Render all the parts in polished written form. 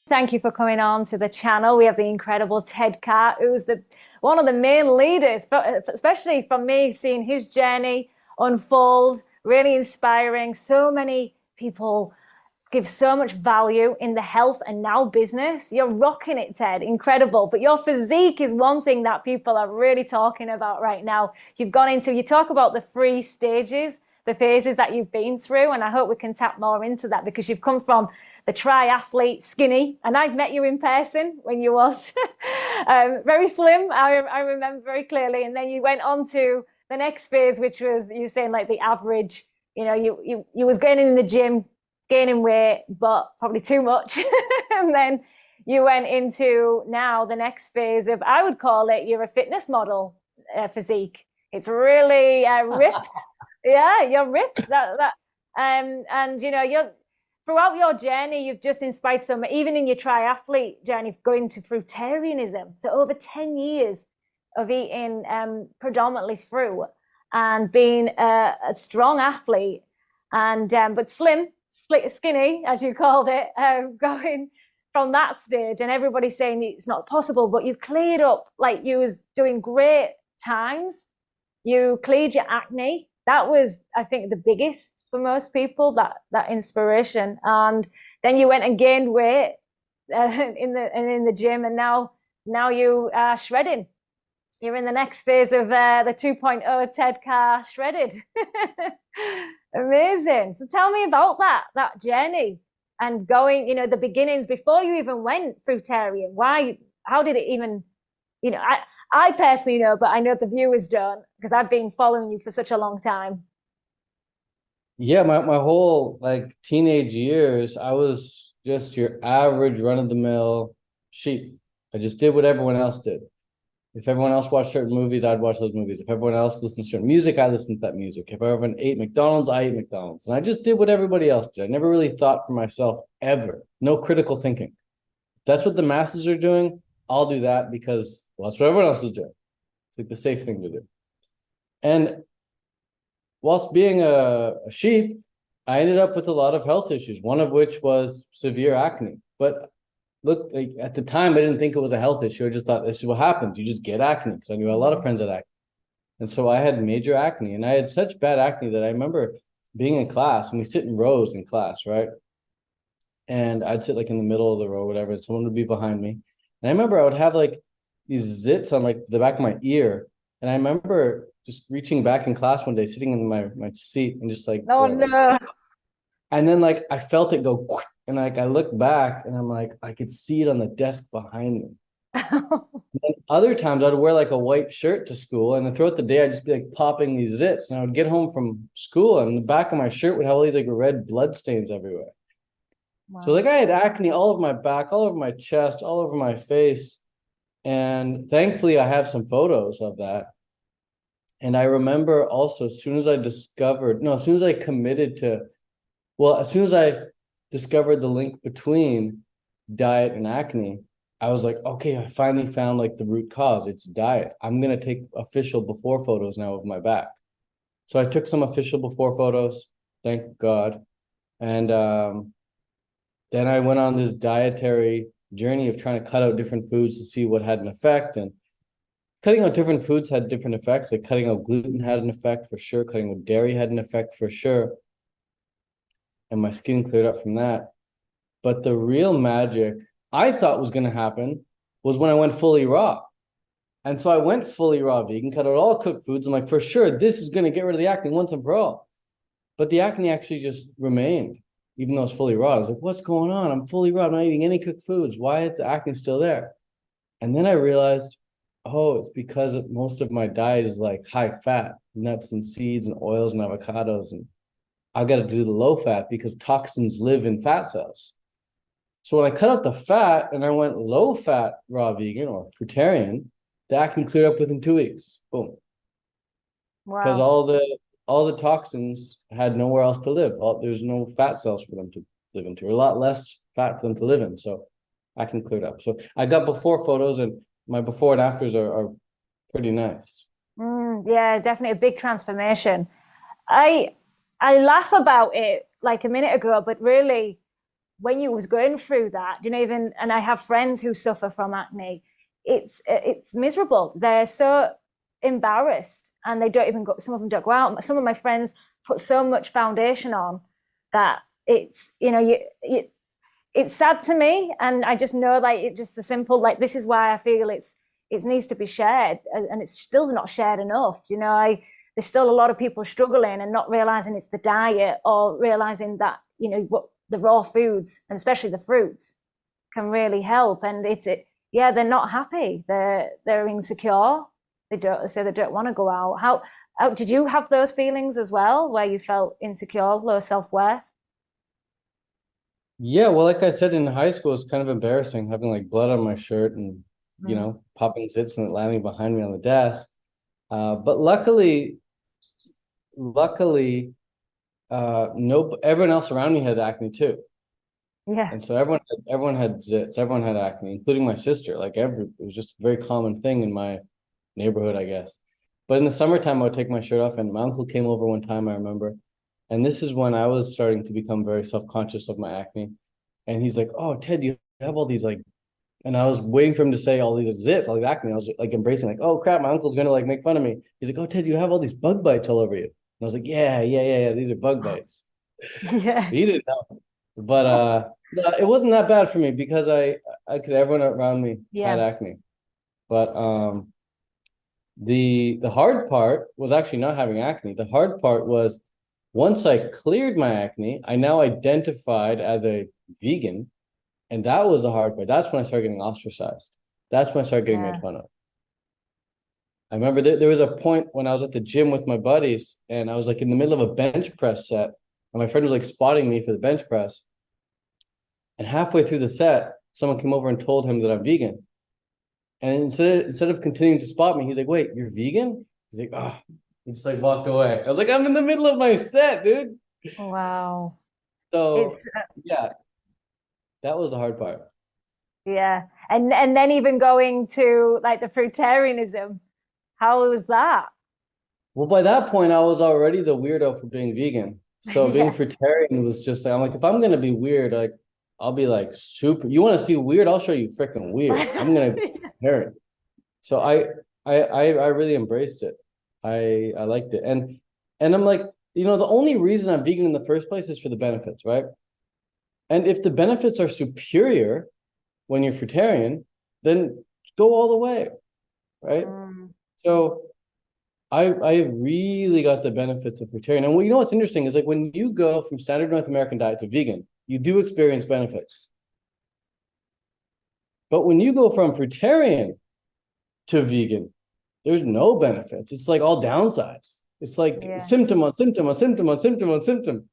Thank you for coming on to the channel. We have the incredible Ted Carr, who's one of the main leaders, especially for me, seeing his journey unfold, really inspiring. So many people give so much value in the health and now business. You're rocking it, Ted. Incredible. But your physique is one thing that people are really talking about right now. You talk about the three stages, the phases that you've been through, and I hope we can tap more into that because you've come from the triathlete skinny, and I've met you in person when you was very slim. I remember very clearly, and then you went on to the next phase, which was you saying like the average. You was getting in the gym, gaining weight, but probably too much, and then you went into now the next phase of, I would call it, you're a fitness model physique. It's really ripped. Yeah, you're ripped. And you're throughout your journey, you've just inspired so much, even in your triathlete journey, going to fruitarianism. So over 10 years of eating predominantly fruit and being a strong athlete and but skinny, as you called it, going from that stage, and everybody's saying it's not possible, but you cleared up, like you was doing great times. You cleared your acne. That was, I think, the biggest for most people, that inspiration. And then you went and gained weight in the gym, and now you are shredding. You're in the next phase of the 2.0 Ted Carr shredded. Amazing. So tell me about that journey and going, the beginnings before you even went fruitarian. How did it even, I personally know, but I know the viewers don't because I've been following you for such a long time. Yeah, my whole teenage years, I was just your average run-of-the-mill sheep. I just did what everyone else did. If everyone else watched certain movies, I'd watch those movies. If everyone else listened to certain music, I listened to that music. If everyone ate McDonald's, I ate McDonald's. And I just did what everybody else did. I never really thought for myself ever. No critical thinking. If that's what the masses are doing, I'll do that because, well, that's what everyone else is doing. It's like the safe thing to do. And whilst being a sheep, I ended up with a lot of health issues, one of which was severe acne. But look, at the time, I didn't think it was a health issue. I just thought this is what happens. You just get acne because I knew a lot of friends had acne. And so I had major acne, and I had such bad acne that I remember being in class, and we sit in rows in class, right? And I'd sit in the middle of the row, whatever, and someone would be behind me. And I remember I would have these zits on the back of my ear. And I remember just reaching back in class one day, sitting in my seat and just Oh no. and then I felt it go and I look back and I'm I could see it on the desk behind me. And other times I'd wear a white shirt to school, and then throughout the day I'd just be popping these zits, and I would get home from school and the back of my shirt would have all these red blood stains everywhere. Wow. So I had acne all over my back, all over my chest, all over my face. And thankfully I have some photos of that. And I remember also as soon as I discovered the link between diet and acne, I was okay, I finally found the root cause. It's diet. I'm going to take official before photos now of my back. So I took some official before photos, thank God. And then I went on this dietary journey of trying to cut out different foods to see what had an effect. And cutting out different foods had different effects. Cutting out gluten had an effect for sure. Cutting out dairy had an effect for sure. And my skin cleared up from that. But the real magic I thought was going to happen was when I went fully raw. And so I went fully raw vegan, cut out all cooked foods. I'm for sure, this is going to get rid of the acne once and for all. But the acne actually just remained, even though it's fully raw. I was what's going on? I'm fully raw. I'm not eating any cooked foods. Why is the acne still there? And then I realized, oh, it's because most of my diet is high fat, nuts and seeds and oils and avocados. And I've got to do the low fat because toxins live in fat cells. So when I cut out the fat and I went low fat raw vegan or fruitarian, the acne cleared up within 2 weeks. Boom. Wow. Because all the toxins had nowhere else to live. There's no fat cells for them to live into, or a lot less fat for them to live in. So acne cleared up. So I got before photos, and my before and afters are pretty nice. Yeah, definitely a big transformation. I laugh about it a minute ago, but really when you was going through that, even, and I have friends who suffer from acne, it's miserable. They're so embarrassed, and they don't even go, some of them don't go out. Some of my friends put so much foundation on that it's, it's sad to me. And I just know, like, it's just a simple, like, this is why I feel it needs to be shared, and it's still not shared enough. There's still a lot of people struggling and not realizing it's the diet, or realizing that, what the raw foods, and especially the fruits, can really help. And yeah, they're not happy. They're insecure. They don't want to go out. How did you have those feelings as well, where you felt insecure, low self-worth? Yeah, well, like I said, in high school, it's kind of embarrassing having like blood on my shirt and, popping zits and it landing behind me on the desk. But luckily, no, everyone else around me had acne too. Yeah. And so everyone had zits, everyone had acne, including my sister. It was just a very common thing in my neighborhood, I guess. But in the summertime, I would take my shirt off, and my uncle came over one time, I remember. And this is when I was starting to become very self-conscious of my acne. And he's like, "Oh, Ted, you have all these like," and I was waiting for him to say all these zits, all these acne. I was like embracing, like, "Oh crap, my uncle's gonna like make fun of me." He's like, "Oh, Ted, you have all these bug bites all over you." And I was like, "Yeah, these are bug bites." Yeah. He didn't know. But no, it wasn't that bad for me because because everyone around me had Yeah. acne. But the hard part was actually not having acne. The hard part was once I cleared my acne, I now identified as a vegan, and that was the hard part. That's when I started getting ostracized. That's when I started getting made Yeah. fun of. I remember there was a point when I was at the gym with my buddies, and I was like in the middle of a bench press set, and my friend was like spotting me for the bench press. And halfway through the set, someone came over and told him that I'm vegan. And instead of continuing to spot me, he's like, "Wait, you're vegan?" He's like, "Oh," he just like walked away. I was like, "I'm in the middle of my set, dude." Wow. So It's yeah, that was the hard part. Yeah. And then even going to like the fruitarianism, how was that? Well, by that point, I was already the weirdo for being vegan. So being Yeah. fruitarian was just like, I'm like, if I'm gonna be weird, like I'll be like super. You want to see weird? I'll show you freaking weird. I'm gonna be vegetarian. So I really embraced it. I liked it. And I'm like, the only reason I'm vegan in the first place is for the benefits, right? And if the benefits are superior when you're fruitarian, then go all the way, right? Mm, So I really got the benefits of fruitarian. And what's interesting is like when you go from standard North American diet to vegan, you do experience benefits. But when you go from fruitarian to vegan, there's no benefits. It's like all downsides. It's like yeah. symptom on symptom on symptom on symptom on symptom,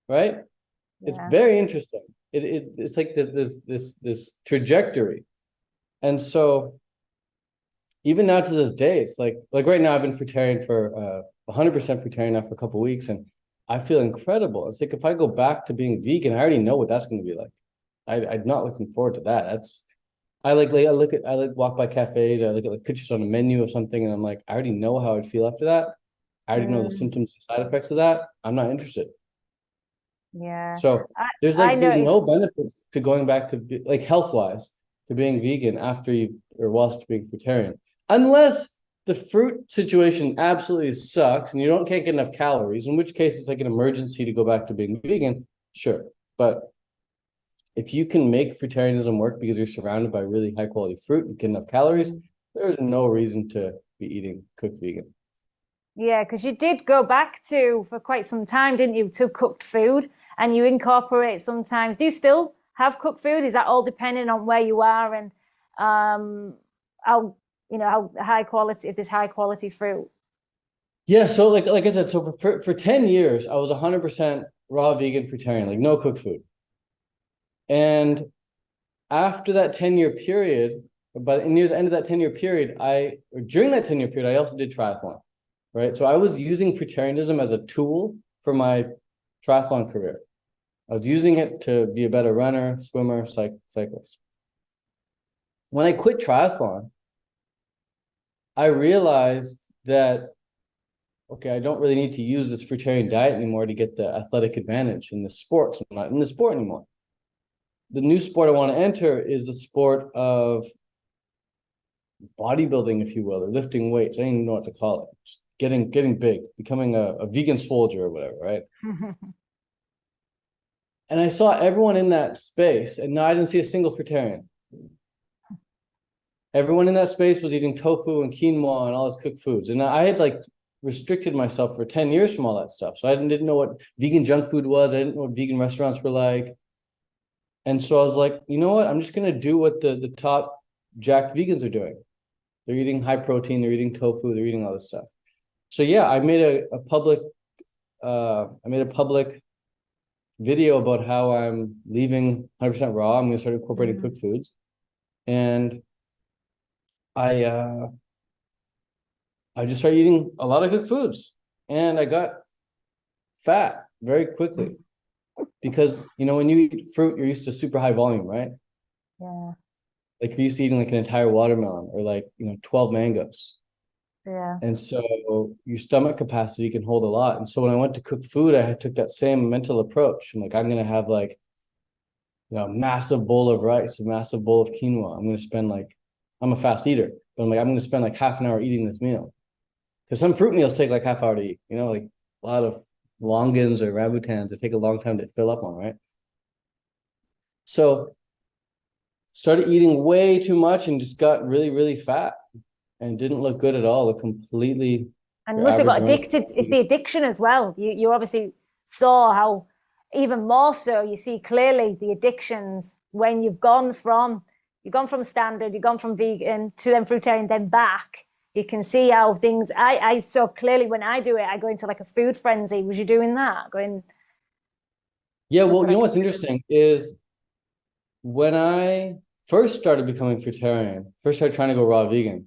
right? It's Yeah. very interesting. It's like this trajectory. And so even now to this day, it's like right now I've been fruitarian for 100% fruitarian now for a couple of weeks, and I feel incredible. It's like if I go back to being vegan, I already know what that's going to be like. I'm not looking forward to that. I like walk by cafes, I look at like pictures on a menu of something, and I'm like, I already know how I'd feel after that. I already know the Mm, symptoms and side effects of that. I'm not interested. yeah. So I I there's no noticed. benefits to going back to like health wise to being vegan after you or whilst being fruitarian, unless the fruit situation absolutely sucks and you can't get enough calories, in which case it's like an emergency to go back to being vegan. Sure, but if you can make fruitarianism work because you're surrounded by really high quality fruit and get enough calories, Mm, there's no reason to be eating cooked vegan. yeah, because you did go back to for quite some time, didn't you, to cooked food, and you incorporate sometimes. Do you still have cooked food? Is that all depending on where you are and how how high quality, if there's high quality fruit? Yeah, so like I said, so for 10 years, I was 100% raw vegan fruitarian, like no cooked food. And after that 10-year period, but near the end of that 10-year period, or during that 10-year period, I also did triathlon, right? So I was using fruitarianism as a tool for my triathlon career. I was using it to be a better runner, swimmer, cyclist. When I quit triathlon, I realized that, okay, I don't really need to use this fruitarian diet anymore to get the athletic advantage in the sport. I'm not in the sport anymore. new sport I want to enter is the sport of bodybuilding, if you will, or lifting weights. I don't even know what to call it. Just getting big, becoming a vegan soldier or whatever, right? And I saw everyone in that space, and now I didn't see a single fruitarian. Everyone in that space was eating tofu and quinoa and all this cooked foods. And I had like restricted myself for 10 years from all that stuff. So I didn't know what vegan junk food was. I didn't know what vegan restaurants were like. And so I was like, you know what? I'm just going to do what the top jacked vegans are doing. They're eating high protein, they're eating tofu, they're eating all this stuff. So yeah, I made a public video about how I'm leaving 100% raw. I'm going to start incorporating cooked foods. And I just started eating a lot of cooked foods, and I got fat very quickly because, you know, when you eat fruit, you're used to super high volume, right? Yeah. Like you're used to eating like an entire watermelon or like, you know, 12 mangoes. Yeah. And so your stomach capacity can hold a lot. And so when I went to cook food, I took that same mental approach. I'm like, I'm going to have like, you know, a massive bowl of rice, a massive bowl of quinoa. I'm going to spend like, I'm a fast eater, but I'm like, I'm going to spend like half an hour eating this meal. Because some fruit meals take like half hour to eat, you know, like a lot of longans or rambutans that take a long time to fill up on, right? So started eating way too much and just got really, really fat and didn't look good at all. Looked completely And must have got addicted. It's the addiction as well. You obviously saw how, even more so, you see clearly the addictions when you've gone from standard, you've gone from vegan to then fruitarian, then back. You can see how things. I saw clearly when I do it, I go into like a food frenzy. Was you doing that? Going? Yeah, well, you know what's interesting is when I first started becoming fruitarian, first started trying to go raw vegan,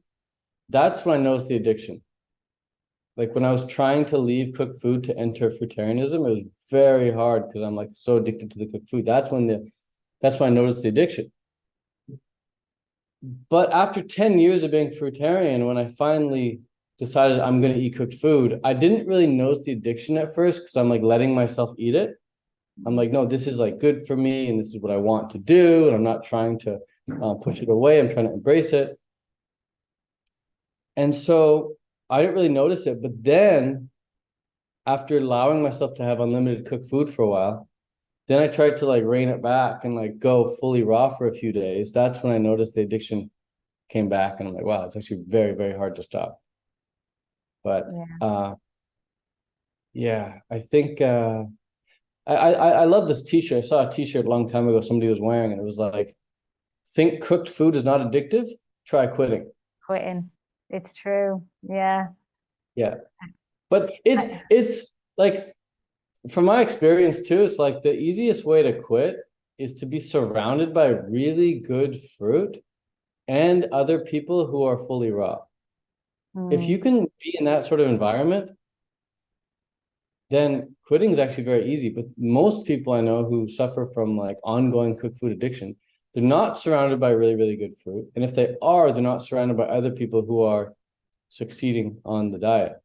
that's when I noticed the addiction. Like when I was trying to leave cooked food to enter fruitarianism, it was very hard because I'm like so addicted to the cooked food. That's when I noticed the addiction. But after 10 years of being fruitarian, when I finally decided I'm going to eat cooked food, I didn't really notice the addiction at first because I'm like letting myself eat it. I'm like, no, this is like good for me and this is what I want to do. And I'm not trying to push it away. I'm trying to embrace it. And so I didn't really notice it. But then after allowing myself to have unlimited cooked food for a while, then I tried to like rein it back and like go fully raw for a few days. That's when I noticed the addiction came back, and I'm like, wow, it's actually very, very hard to stop. But yeah, I think I love this t-shirt. I saw a t-shirt a long time ago somebody was wearing, and it was like, think cooked food is not addictive, try quitting. Quitting. It's true. Yeah. Yeah. But it's like, from my experience too, it's like the easiest way to quit is to be surrounded by really good fruit and other people who are fully raw. If you can be in that sort of environment, then quitting is actually very easy. But most people I know who suffer from like ongoing cooked food addiction, they're not surrounded by really, really good fruit. And if they are, they're not surrounded by other people who are succeeding on the diet.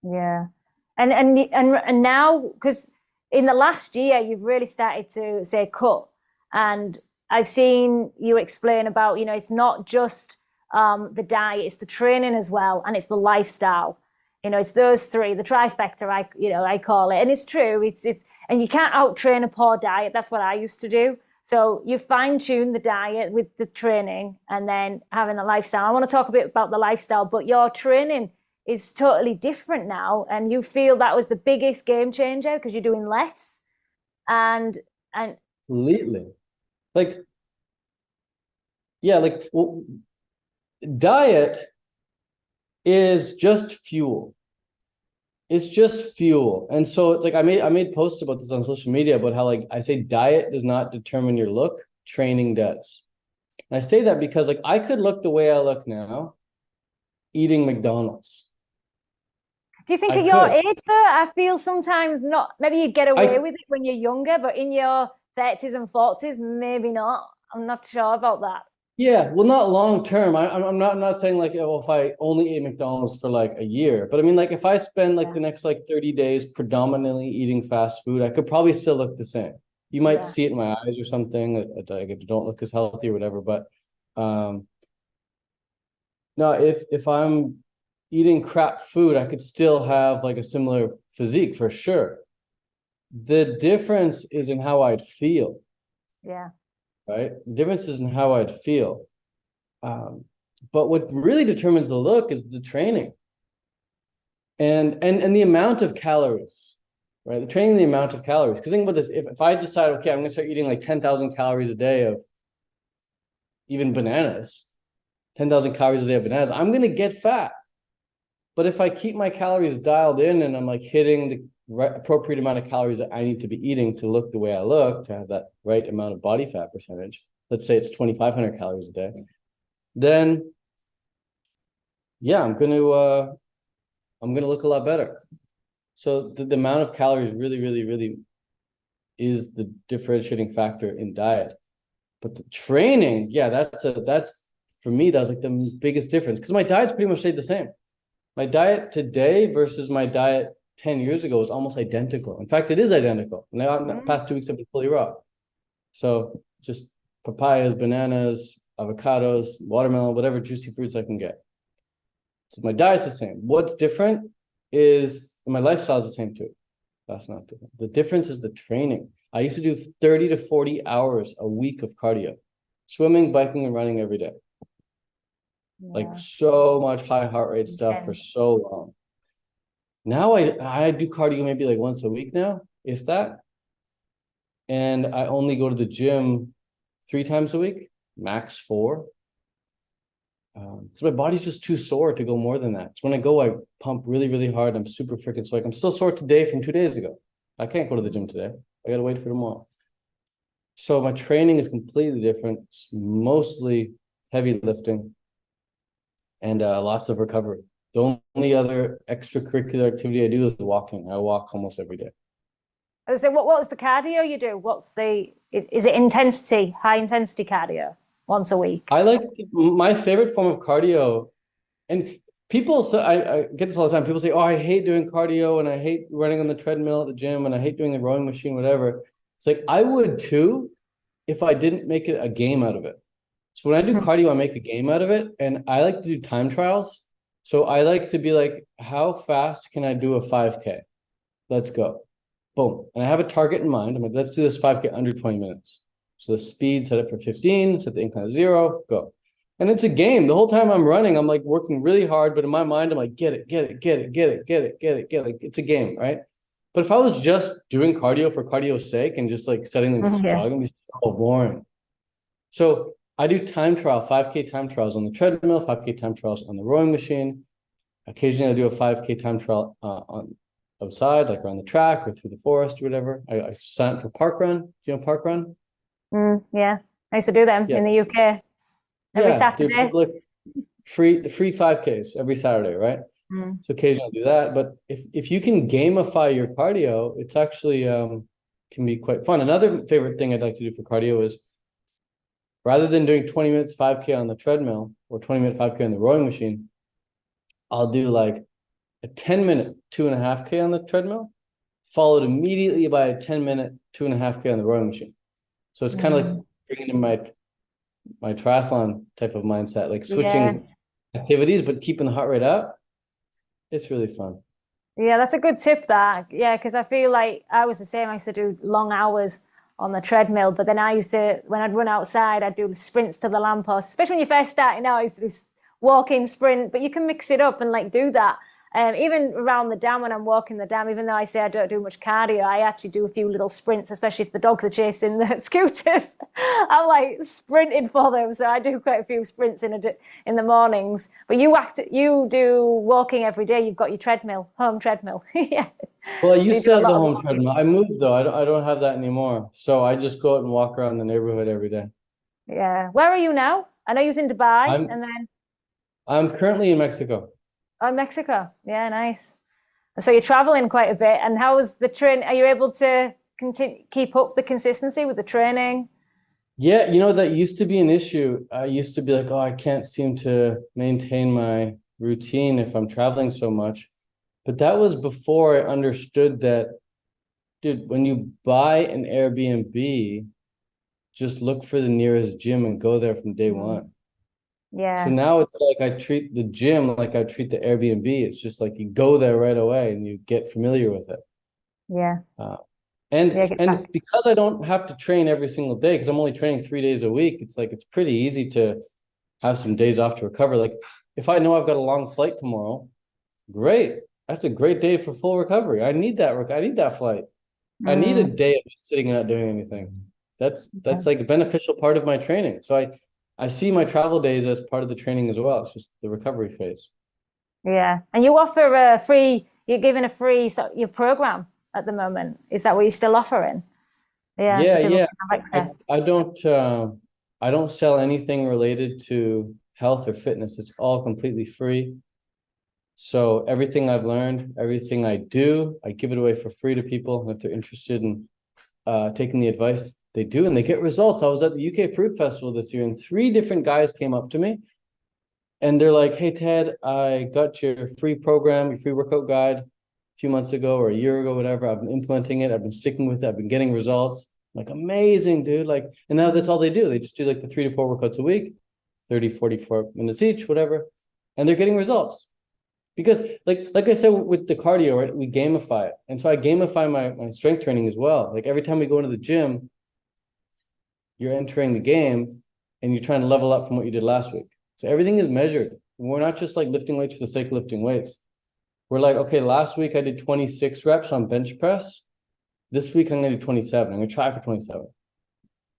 Yeah. And now, because in the last year you've really started to say cut, and I've seen you explain about, you know, it's not just the diet, it's the training as well, and it's the lifestyle. You know, it's those three, the trifecta, I call it. And it's true. It's and you can't out train a poor diet. That's what I used to do. So you fine tune the diet with the training and then having a lifestyle. I want to talk a bit about the lifestyle, but your training is totally different now, and you feel that was the biggest game changer because you're doing less. And Completely. Like, yeah, like, well, diet is just fuel. It's just fuel. And so it's like I made posts about this on social media about how, like, I say diet does not determine your look, training does. And I say that because like I could look the way I look now eating McDonald's. do you think at your age though, I feel sometimes not, maybe you get away with it when you're younger, but in your 30s and 40s, maybe not. I'm not sure about that. Yeah, well, not long term. I'm not saying like, oh, if I only ate McDonald's for like a year, but I mean, like if I spend like the next like 30 days predominantly eating fast food, I could probably still look the same. You might Yeah. see it in my eyes or something, like I don't look as healthy or whatever. But no, if I'm eating crap food, I could still have like a similar physique for sure. The difference is in how I'd feel. Yeah. Right? The difference is in how I'd feel. But what really determines the look is the training and the amount of calories, right? The training, the amount of calories. Because think about this: if I decide, okay, I'm going to start eating like 10,000 calories a day of even bananas, 10,000 calories a day of bananas, I'm going to get fat. But if I keep my calories dialed in and I'm like hitting the appropriate amount of calories that I need to be eating to look the way I look, to have that right amount of body fat percentage, let's say it's 2,500 calories a day, then yeah, I'm gonna look a lot better. So the amount of calories really, really, really is the differentiating factor in diet. But the training, yeah, that's for me, that was like the biggest difference because my diet's pretty much stayed the same. My diet today versus my diet 10 years ago is almost identical. In fact, it is identical. Now, in the past 2 weeks, I've been fully raw. So just papayas, bananas, avocados, watermelon, whatever juicy fruits I can get. So my diet's the same. What's different is my lifestyle is the same too. That's not different. The difference is the training. I used to do 30 to 40 hours a week of cardio, swimming, biking, and running every day. Like so much high heart rate stuff for so long. Now I do cardio maybe like once a week now, if that. And I only go to the gym 3 times a week, max 4. So my body's just too sore to go more than that. So when I go, I pump really, really hard. I'm super freaking sore. Like I'm still sore today from 2 days ago. I can't go to the gym today. I got to wait for tomorrow. So my training is completely different. It's mostly heavy lifting and lots of recovery. The only other extracurricular activity I do is walking. I walk almost every day. So what was the cardio you do? Is it intensity, high intensity cardio once a week? I like my favorite form of cardio, and people, so I get this all the time. People say, oh, I hate doing cardio and I hate running on the treadmill at the gym and I hate doing the rowing machine, whatever. It's like, I would too if I didn't make it a game out of it. So when I do cardio, I make a game out of it, and I like to do time trials. So I like to be like, how fast can I do a 5K? Let's go. Boom. And I have a target in mind. I'm like, let's do this 5K under 20 minutes. So the speed, set it for 15, set the incline to 0, go. And it's a game. The whole time I'm running, I'm like working really hard, but in my mind, I'm like, get it, get it, get it, get it, get it, get it, get it. Like, it's a game, right? But if I was just doing cardio for cardio's sake and just like setting them jogging, it's so boring. So I do time trial, 5K time trials on the treadmill, 5K time trials on the rowing machine. Occasionally I do a 5K time trial on outside, like around the track or through the forest or whatever. I sign up for park run. Do you know park run? Yeah, I used to do them in the UK every Saturday. Free 5Ks every Saturday, right? So occasionally I do that. But if you can gamify your cardio, it's actually can be quite fun. Another favorite thing I'd like to do for cardio is rather than doing 20 minutes 5K on the treadmill or 20-minute 5K on the rowing machine, I'll do like a 10-minute 2.5K on the treadmill, followed immediately by a 10-minute 2.5K on the rowing machine. So it's kind of like bringing in my triathlon type of mindset, like switching activities, but keeping the heart rate up. It's really fun. Yeah, that's a good tip, that. Yeah, because I feel like I was the same. I used to do long hours on the treadmill, but then when I'd run outside, I'd do sprints to the lamppost. Especially when you're first starting out, I used to do walking, sprint, but you can mix it up and like do that. Even around the dam when I'm walking the dam, even though I say I don't do much cardio, I actually do a few little sprints, especially if the dogs are chasing the scooters. I'm like sprinting for them, so I do quite a few sprints in the mornings. But you do walking every day. You've got your treadmill, home treadmill. Yeah. Well, I So used to have the home treadmill. I moved though. I don't have that anymore. So I just go out and walk around the neighborhood every day. Yeah. Where are you now? I know you was in Dubai, and then I'm currently in Mexico. oh, Mexico. Yeah, nice. So you're traveling quite a bit. And how was the train? Are you able to keep up the consistency with the training? Yeah, that used to be an issue. I used to be like, oh, I can't seem to maintain my routine if I'm traveling so much. But that was before I understood that dude, when you buy an Airbnb, just look for the nearest gym and go there from day one. Yeah. So now it's like I treat the gym like I treat the Airbnb. It's just like you go there right away and you get familiar with it. Yeah. Uh, Yeah. and because I don't have to train every single day, because I'm only training 3 days a week, it's like it's pretty easy to have some days off to recover. Like if I know I've got a long flight tomorrow, great. That's a great day for full recovery. I need that. I need that flight. I need a day of just sitting and not doing anything. That's like a beneficial part of my training. So I see my travel days as part of the training as well. It's just the recovery phase. Yeah. And you offer a free, you're giving a free your program at the moment. Is that what you're still offering? Yeah, so Yeah, people yeah. can have access. I don't sell anything related to health or fitness. It's all completely free. So everything I've learned, everything I do, I give it away for free to people. And if they're interested in taking the advice, they do, and they get results. I was at the UK Fruit Festival this year, and 3 different guys came up to me, and they're like, "Hey, Ted, I got your free program, your free workout guide a few months ago or a year ago, whatever. I've been implementing it. I've been sticking with it. I've been getting results." I'm like, amazing, dude. Like, and now that's all they do. They just do like the 3 to 4 workouts a week, 30, 44 minutes each, whatever. And they're getting results. Because like I said with the cardio, right? We gamify it. And so I gamify my strength training as well. Like every time we go into the gym, you're entering the game and you're trying to level up from what you did last week. So everything is measured. We're not just like lifting weights for the sake of lifting weights. We're like, okay, last week I did 26 reps on bench press. This week I'm going to do 27. I'm going to try for 27.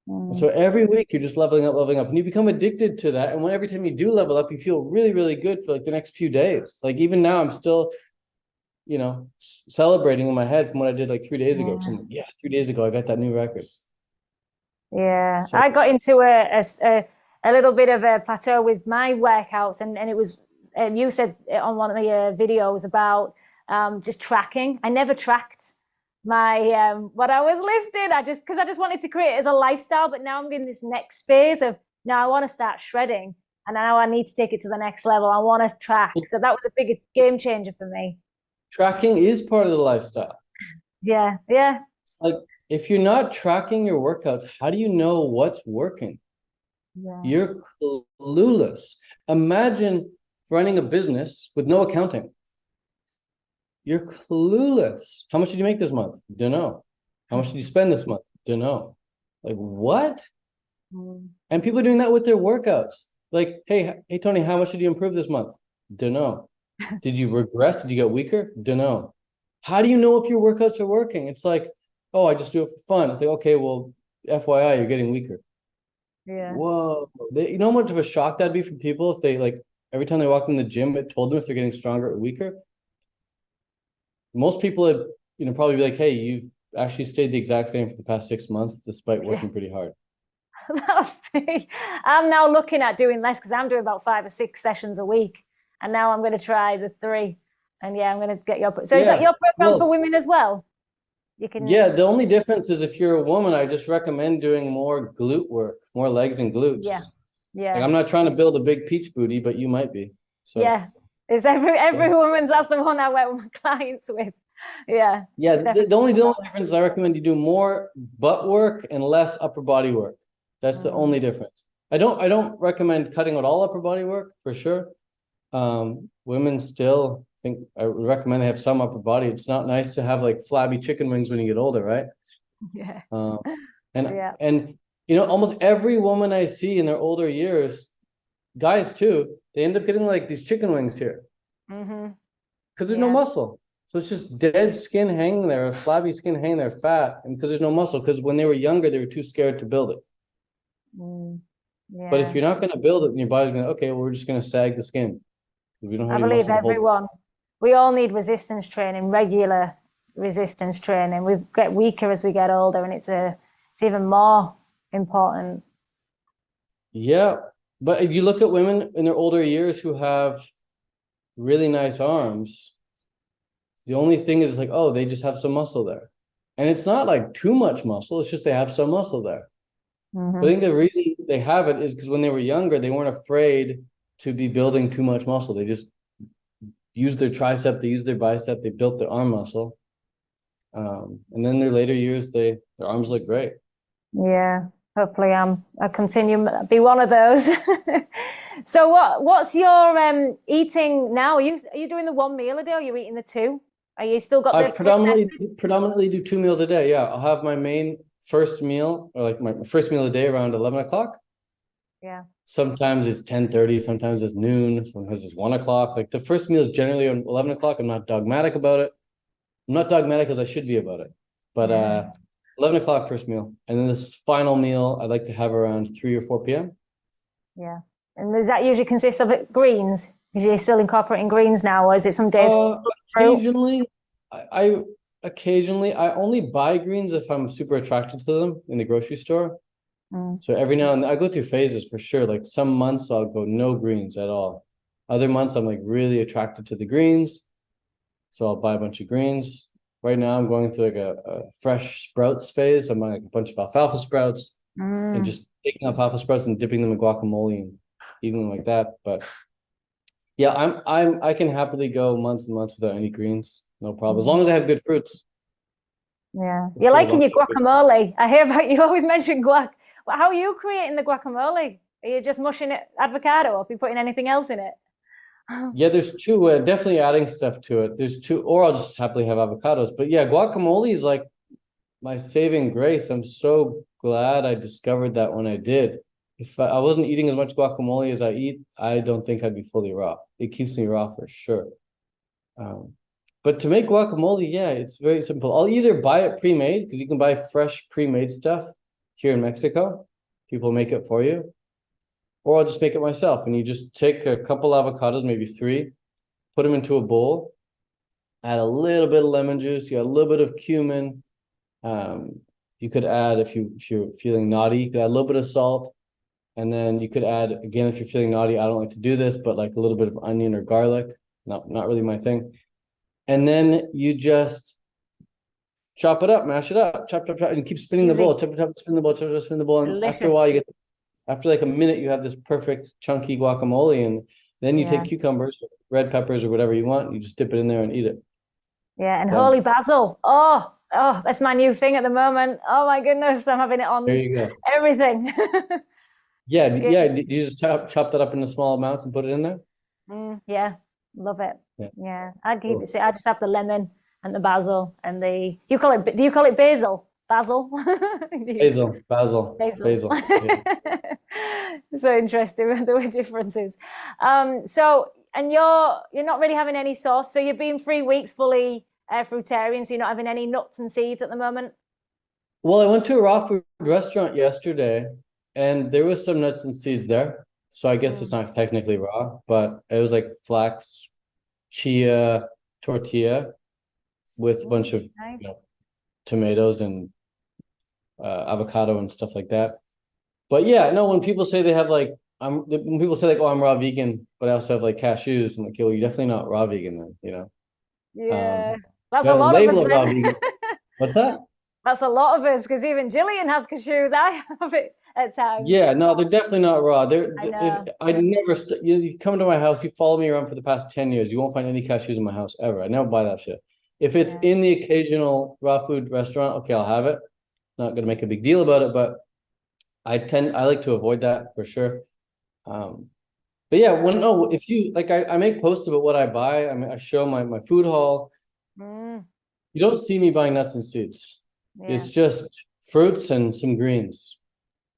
And so every week you're just leveling up, and you become addicted to that. And when every time you do level up, you feel really, really good for like the next few days. Like even now, I'm still, celebrating in my head from what I did like 3 days ago. So I'm like, yes, 3 days ago I got that new record. Yeah, So I got into a little bit of a plateau with my workouts, and it was, and you said on one of your videos about just tracking. I never tracked my what I was lifting. Because I just wanted to create it as a lifestyle, but now I'm in this next phase of now I want to start shredding, and now I need to take it to the next level. I want to track, so that was a big game changer for me. tracking is part of the lifestyle. Yeah, yeah, Like if you're not tracking your workouts, how do you know what's working? yeah. You're clueless. Imagine running a business with no accounting. You're clueless. How much did you make this month? Don't know. How much did you spend this month? Don't know. Like what? And people are doing that with their workouts. Like, hey, Tony, how much did you improve this month? Don't know. Did you regress? Did you get weaker? Don't know. How do you know if your workouts are working? It's like, oh, I just do it for fun. It's like, okay, well, FYI, you're getting weaker. Yeah. Whoa. You know how much of a shock that'd be for people if they like every time they walked in the gym, it told them if they're getting stronger or weaker? Most people would, probably be like, hey, you've actually stayed the exact same for the past 6 months, despite working pretty hard. That's me. I'm now looking at doing less because I'm doing about 5 or 6 sessions a week. And now I'm going to try the 3. And yeah, I'm going to get your. So is that your program for women as well? You can. Yeah, the only difference is if you're a woman, I just recommend doing more glute work, more legs and glutes. Yeah. Yeah. Like I'm not trying to build a big peach booty, but you might be. So yeah. It's every woman's, that's the one I work with my clients with. Yeah. Yeah, the only difference is I recommend you do more butt work and less upper body work. That's the only difference. I don't recommend cutting out all upper body work for sure. Women still think I would recommend they have some upper body. It's not nice to have like flabby chicken wings when you get older, right? Yeah. And almost every woman I see in their older years, guys too, they end up getting like these chicken wings here. Because there's no muscle. So it's just dead skin hanging there, flabby skin hanging there, fat, and because there's no muscle. Because when they were younger, they were too scared to build it. But if you're not going to build it, and your body's going to, okay, well, we're just going to sag the skin. We don't have I any believe muscle to hold it. everyone, we all need resistance training, regular resistance training. We get weaker as we get older, and it's even more important. Yeah, but if you look at women in their older years who have really nice arms, the only thing is like, oh, they just have some muscle there. And it's not like too much muscle, it's just they have some muscle there. But I think the reason they have it is because when they were younger, they weren't afraid to be building too much muscle. They just used their tricep, they used their bicep, they built their arm muscle. And then their later years, their arms look great. Yeah, hopefully I continue be one of those. So what's your eating now? Are you doing the one meal a day or are you eating the two? Are you still got I the fitness? predominantly do 2 meals a day. Yeah, I'll have my main first meal, or like my first meal of the day around 11 o'clock. Yeah. Sometimes it's 10:30, sometimes it's noon, sometimes it's 1 o'clock. Like the first meal is generally on 11 o'clock. I'm not dogmatic about it. I'm not dogmatic as I should be about it. But Yeah. 11 o'clock first meal. And then this final meal I'd like to have around 3 or 4 p.m. Yeah. And does that usually consist of greens? Is you still incorporating greens now, or is it some days Uh, fruit? occasionally, I occasionally I only buy greens if I'm super attracted to them in the grocery store. Mm. So every now and then I go through phases for sure. Like some months I'll go no greens at all. Other months I'm like really attracted to the greens. So I'll buy a bunch of greens. Right now I'm going through like a fresh sprouts phase. I'm buying like a bunch of alfalfa sprouts and Mm. just taking alfalfa sprouts and dipping them in guacamole and eating them like that. But yeah, I can happily go months and months without any greens. No problem. As long as I have good fruits. Yeah. For You're sure. As liking long as your I have good. guacamole. I hear about you always mention guac. Well, how are you creating the guacamole? Are you just mushing it avocado or are you putting anything else in it? Yeah, there's two, definitely adding stuff to it. There's two, or I'll just happily have avocados. But yeah, guacamole is like my saving grace. I'm so glad I discovered that when I did. If I wasn't eating as much guacamole as I eat, I don't think I'd be fully raw. It keeps me raw for sure. Um, but to make guacamole, yeah, it's very simple. I'll either buy it pre-made because you can buy fresh pre-made stuff here in Mexico. People make it for you, or I'll just make it myself. And you just take a couple avocados, maybe three, put them into a bowl, add a little bit of lemon juice, you add a little bit of cumin. You could add if you're feeling naughty, you could add a little bit of salt, and then you could add again if you're feeling naughty. I don't like to do this, but like a little bit of onion or garlic. Not really my thing. And then you just chop it up, mash it up, chop, and keep spinning the Easy. bowl, chop, spin the bowl, chop, spin the bowl. And after a Delicious. while, after like a minute, you have this perfect chunky guacamole. And then you Yeah. take cucumbers, red peppers, or whatever you want. You just dip it in there and eat it. Yeah. And Done. holy basil. Oh, that's my new thing at the moment. Oh my goodness, I'm having it There on you go. everything. Yeah, Yeah. yeah. You just chop that up into small amounts and put it in there. Yeah. Love it. Yeah. Yeah. I'd keep Cool. it. I just have the lemon and the basil and you call it, do you call it basil? Basil? Basil. Basil. Yeah. So interesting the way differences. And you're not really having any sauce. So you've been 3 weeks fully fruitarian. So you're not having any nuts and seeds at the moment. Well, I went to a raw food restaurant yesterday, and there was some nuts and seeds there. So I guess it's Mm. not technically raw, but it was like flax, chia, tortilla with a bunch Ooh, of nice. tomatoes and avocado and stuff like that. But yeah, no, when people say they have like when people say like, oh, I'm raw vegan, but I also have like cashews, I'm like, well, you're definitely not raw vegan then, you know. Yeah, Um, that's you a have a lot of us label of raw then. vegan. What's that? That's a lot of us because even Jillian has cashews. I have it at times. Yeah, no, they're definitely not raw. They're I if know. I never you come to my house, you follow me around for the past 10 years, you won't find any cashews in my house ever. I never buy that shit. If it's Yeah. in the occasional raw food restaurant, okay, I'll have it. Not gonna make a big deal about it, but I like to avoid that for sure. Um, but yeah, when no, if you like I make posts about what I buy. I mean, I show my food haul. Mm, You don't see me buying nuts and seeds. yeah. It's just fruits and some greens.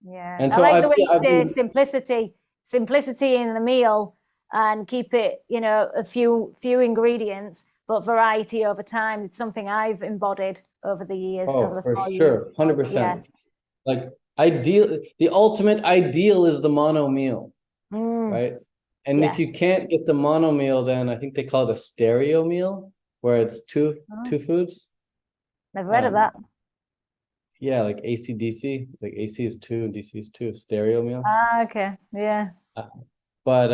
Yeah. And I so like the way you I've say been simplicity in the meal and keep it, a few ingredients, but variety over time. It's something I've embodied over the years, over oh the for 4 years. sure, Yeah. 100%. Like the ultimate ideal is the mono meal, Mm, right? And if yeah. you can't get the mono meal, then I think they call it a stereo meal, where it's Oh, two foods. never read of Um, that. yeah, like AC/DC. It's like AC is two and DC is two, stereo meal. Ah, okay. Yeah. Uh, But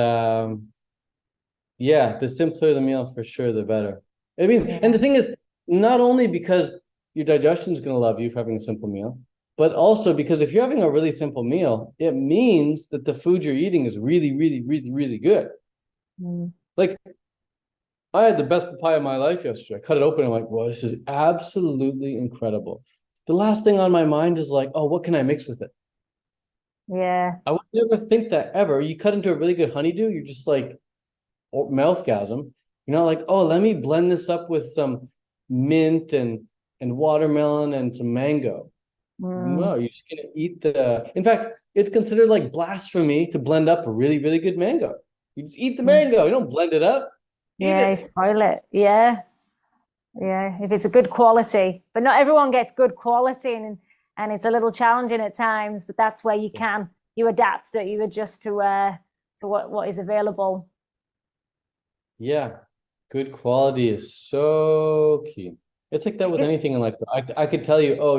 yeah, the simpler the meal for sure, the better. I mean, and Yeah. the thing is, not only because your digestion's gonna love you for having a simple meal, but also because if you're having a really simple meal, it means that the food you're eating is really, really, really, really good. Mm. Like I had the best papaya of my life yesterday. I cut it open. I'm like, well, this is absolutely incredible. The last thing on my mind is like, oh, what can I mix with it? Yeah. I would never think that ever. You cut into a really good honeydew, you're just like mouthgasm. You're not like, oh, let me blend this up with some mint and watermelon and some mango. Mm. No, you're just gonna eat the. In fact, it's considered like blasphemy to blend up a really, really good mango. You just eat the Mm. mango. You don't blend it up. Eat Yeah, you it. spoil it. Yeah. Yeah. If it's a good quality. But not everyone gets good quality and it's a little challenging at times, but that's where you adapt, that you adjust to what is available. Yeah, good quality is so key. It's like that with It, anything in life. I could tell you, oh,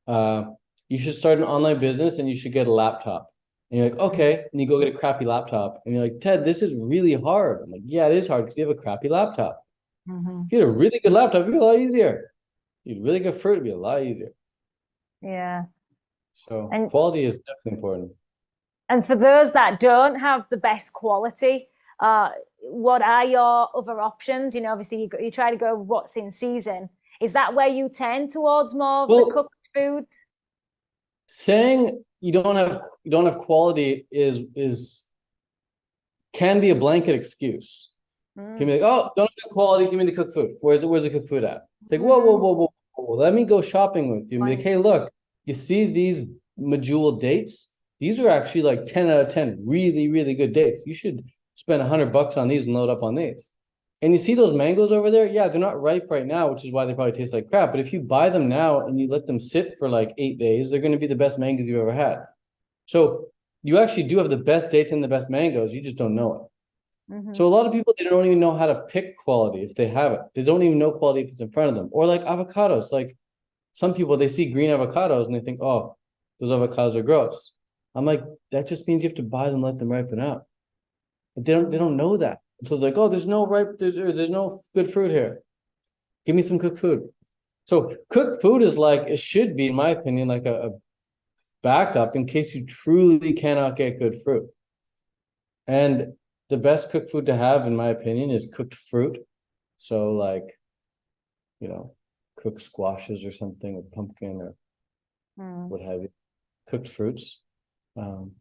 uh you should start an online business and you should get a laptop. And you're like, okay, and you go get a crappy laptop, and you're like, Ted, this is really hard. I'm like, yeah, it is hard because you have a crappy laptop. Mhm. If you had a really good laptop, it'd be a lot easier. You'd really good fruit, it'd be a lot easier. Yeah. So And quality is definitely important. And for those that don't have the best quality, what are your other options? You know, obviously you try to go with what's in season. Is that where you tend towards more of the Well, cooked foods? saying you don't have quality is can be a blanket excuse. Can Mm. be like, oh, don't have quality, give me the cooked food. Where's the cooked food at? It's like, Mm. whoa. Let me go shopping with you and be like, Right. hey, look, you see these medjool dates? These are actually like 10 out of 10, really, really good dates. You should spend $100 on these and load up on these. And you see those mangoes over there? Yeah, they're not ripe right now, which is why they probably taste like crap. But if you buy them now and you let them sit for like 8 days, they're going to be the best mangoes you've ever had. So you actually do have the best dates and the best mangoes. You just don't know it. So Hmm. a lot of people, they don't even know how to pick quality if they have it. They don't even know quality if it's in front of them. Or like avocados. Like some people, they see green avocados and they think, oh, those avocados are gross. I'm like, that just means you have to buy them, let them ripen up. But they don't know that. So they're like, oh, there's no good fruit here. Give me some cooked food. So cooked food is like, it should be, in my opinion, like a backup in case you truly cannot get good fruit. And the best cooked food to have, in my opinion, is cooked fruit. So like, you know, cooked squashes or something with pumpkin or Mm. what have you, cooked fruits. Um,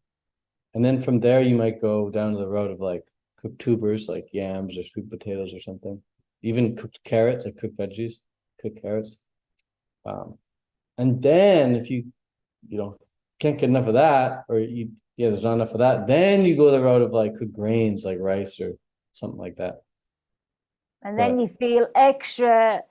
and then from there you might go down to the road of like cooked tubers like yams or sweet potatoes or something. Even cooked carrots, like cooked veggies, cooked carrots. Um, and then if you know can't get enough of that, or there's not enough of that, then you go the road of like cooked grains like rice or something like that. And then you But feel extra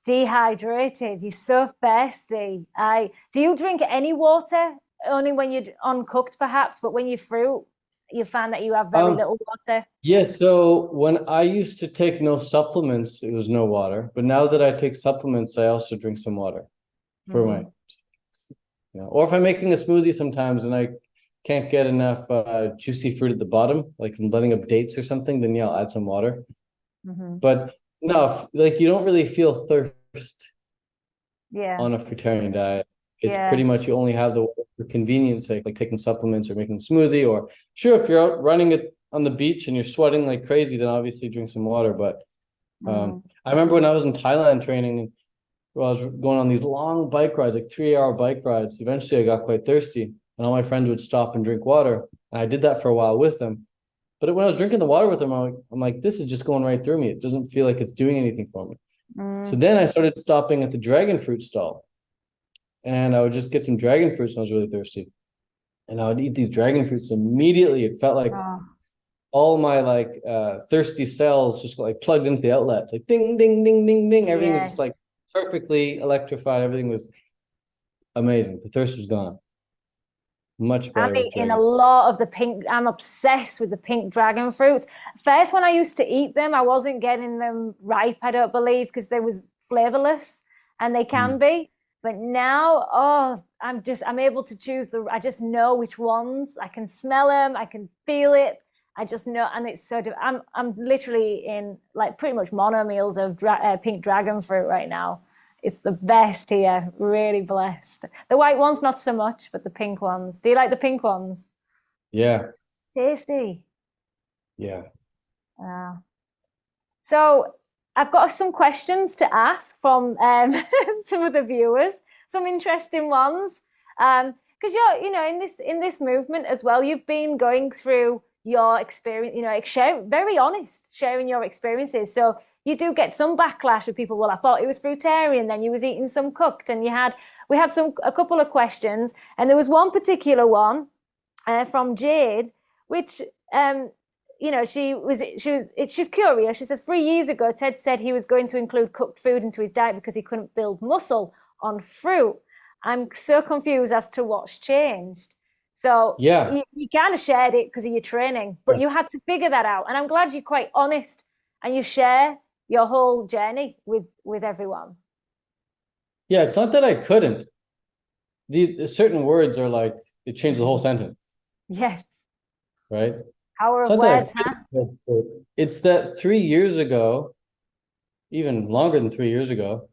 dehydrated. You're so thirsty. I do you drink any water? Only when you're uncooked, perhaps, but when you're fruit, you find that you have very um little water. yes, so when I used to take no supplements, it was no water. But now that I take supplements, I also drink some water for my, Mm. or if I'm making a smoothie sometimes and I can't get enough juicy fruit at the bottom, like I'm blending up dates or something, then yeah, I'll add some water. Hmm. But no, like you don't really feel thirst Yeah, on a fruitarian diet. It's pretty yeah. much you only have the for convenience sake, like taking supplements or making a smoothie, or sure, if you're out running it on the beach and you're sweating like crazy, then obviously drink some water. But Mm. I remember when I was in Thailand training and I was going on these long bike rides, like 3 hour bike rides. Eventually, I got quite thirsty, and all my friends would stop and drink water. And I did that for a while with them. But when I was drinking the water with them, I'm like, this is just going right through me. It doesn't feel like it's doing anything for me. So Mm. then I started stopping at the dragon fruit stall, and I would just get some dragon fruits when I was really thirsty. And I would eat these dragon fruits immediately. It felt like Oh, all my like thirsty cells just like plugged into the outlet. It's like ding, ding, ding, ding, ding. Everything was yeah. just like perfectly electrified. Everything was amazing. The thirst was gone. Much I'm better with eating a dragon. lot of the pink. I'm obsessed with the pink dragon fruits. First, when I used to eat them, I wasn't getting them ripe, I don't believe, because they was flavorless, and they can Mm. be. But now, oh, I'm able to choose I just know which ones. I can smell them, I can feel it. I just know, and it's sort of, I'm literally in like pretty much mono meals of pink dragon fruit right now. It's the best here. Really blessed. The white ones, not so much, but the pink ones. Do you like the pink ones? Yeah, Tasty. yeah. Uh, So I've got some questions to ask from some of the viewers, some interesting ones. Because you're, in this movement as well, you've been going through your experience, very honest, sharing your experiences. So you do get some backlash with people. Well, I thought it was fruitarian, then you was eating some cooked, and we had a couple of questions, and there was one particular one from Jade, which she's curious. She says 3 years ago, Ted said he was going to include cooked food into his diet because he couldn't build muscle on fruit. I'm so confused as to what's changed. So Yeah. you kind of shared it because of your training, but you had to figure that out. And I'm glad you're quite honest and you share your whole journey with everyone. Yeah, it's not that I couldn't. These certain words are like, it changed the whole sentence, Yes. right? Power It's of not that words, I huh? couldn't. It's that 3 years ago, even longer than 3 years ago,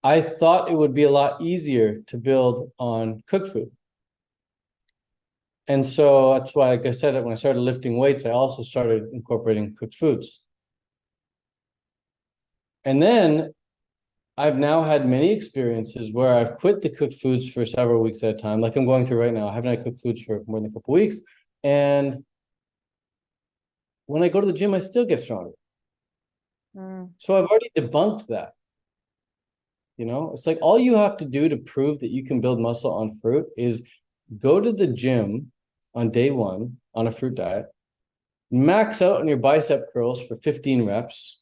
I thought it would be a lot easier to build on cooked food. And so that's why, like I said, when I started lifting weights, I also started incorporating cooked foods. And then I've now had many experiences where I've quit the cooked foods for several weeks at a time, like I'm going through right now. I haven't had cooked foods for more than a couple of weeks. And when I go to the gym, I still get stronger. So I've already debunked that. It's like all you have to do to prove that you can build muscle on fruit is go to the gym on day one on a fruit diet, max out on your bicep curls for 15 reps,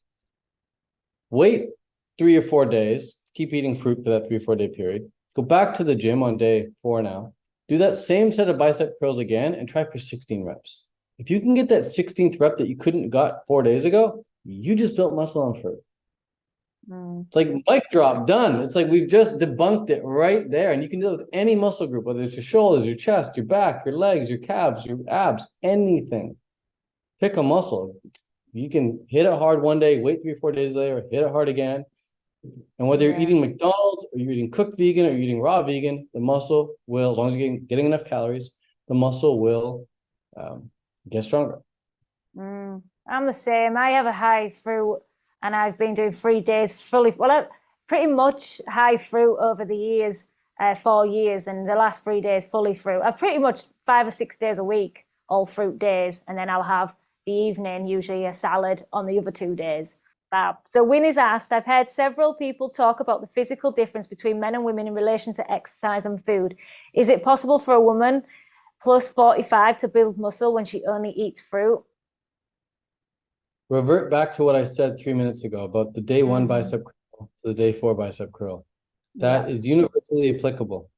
wait 3 or 4 days, keep eating fruit for that 3 or 4 day period, go back to the gym on day 4 now, do that same set of bicep curls again and try for 16 reps. If you can get that 16th rep that you couldn't got 4 days ago, you just built muscle on fruit. It's like mic drop, done. It's like we've just debunked it right there. And you can do it with any muscle group, whether it's your shoulders, your chest, your back, your legs, your calves, your abs, anything. Pick a muscle. You can hit it hard one day, wait 3 or 4 days later, hit it hard again. And whether you're eating McDonald's or you're eating cooked vegan or you're eating raw vegan, the muscle will, as long as you're getting enough calories, the muscle will get stronger. I'm the same. I have a high fruit and I've been doing 3 days fully. Well, pretty much high fruit over the years, 4 years, and the last 3 days fully fruit. I pretty much 5 or 6 days a week, all fruit days, and then I'll have the evening, usually a salad on the other 2 days. Fab. So Winnie's asked, I've heard several people talk about the physical difference between men and women in relation to exercise and food. Is it possible for a woman plus 45 to build muscle when she only eats fruit? Revert back to what I said 3 minutes ago about the day one bicep curl to the day 4 bicep curl. That is universally applicable.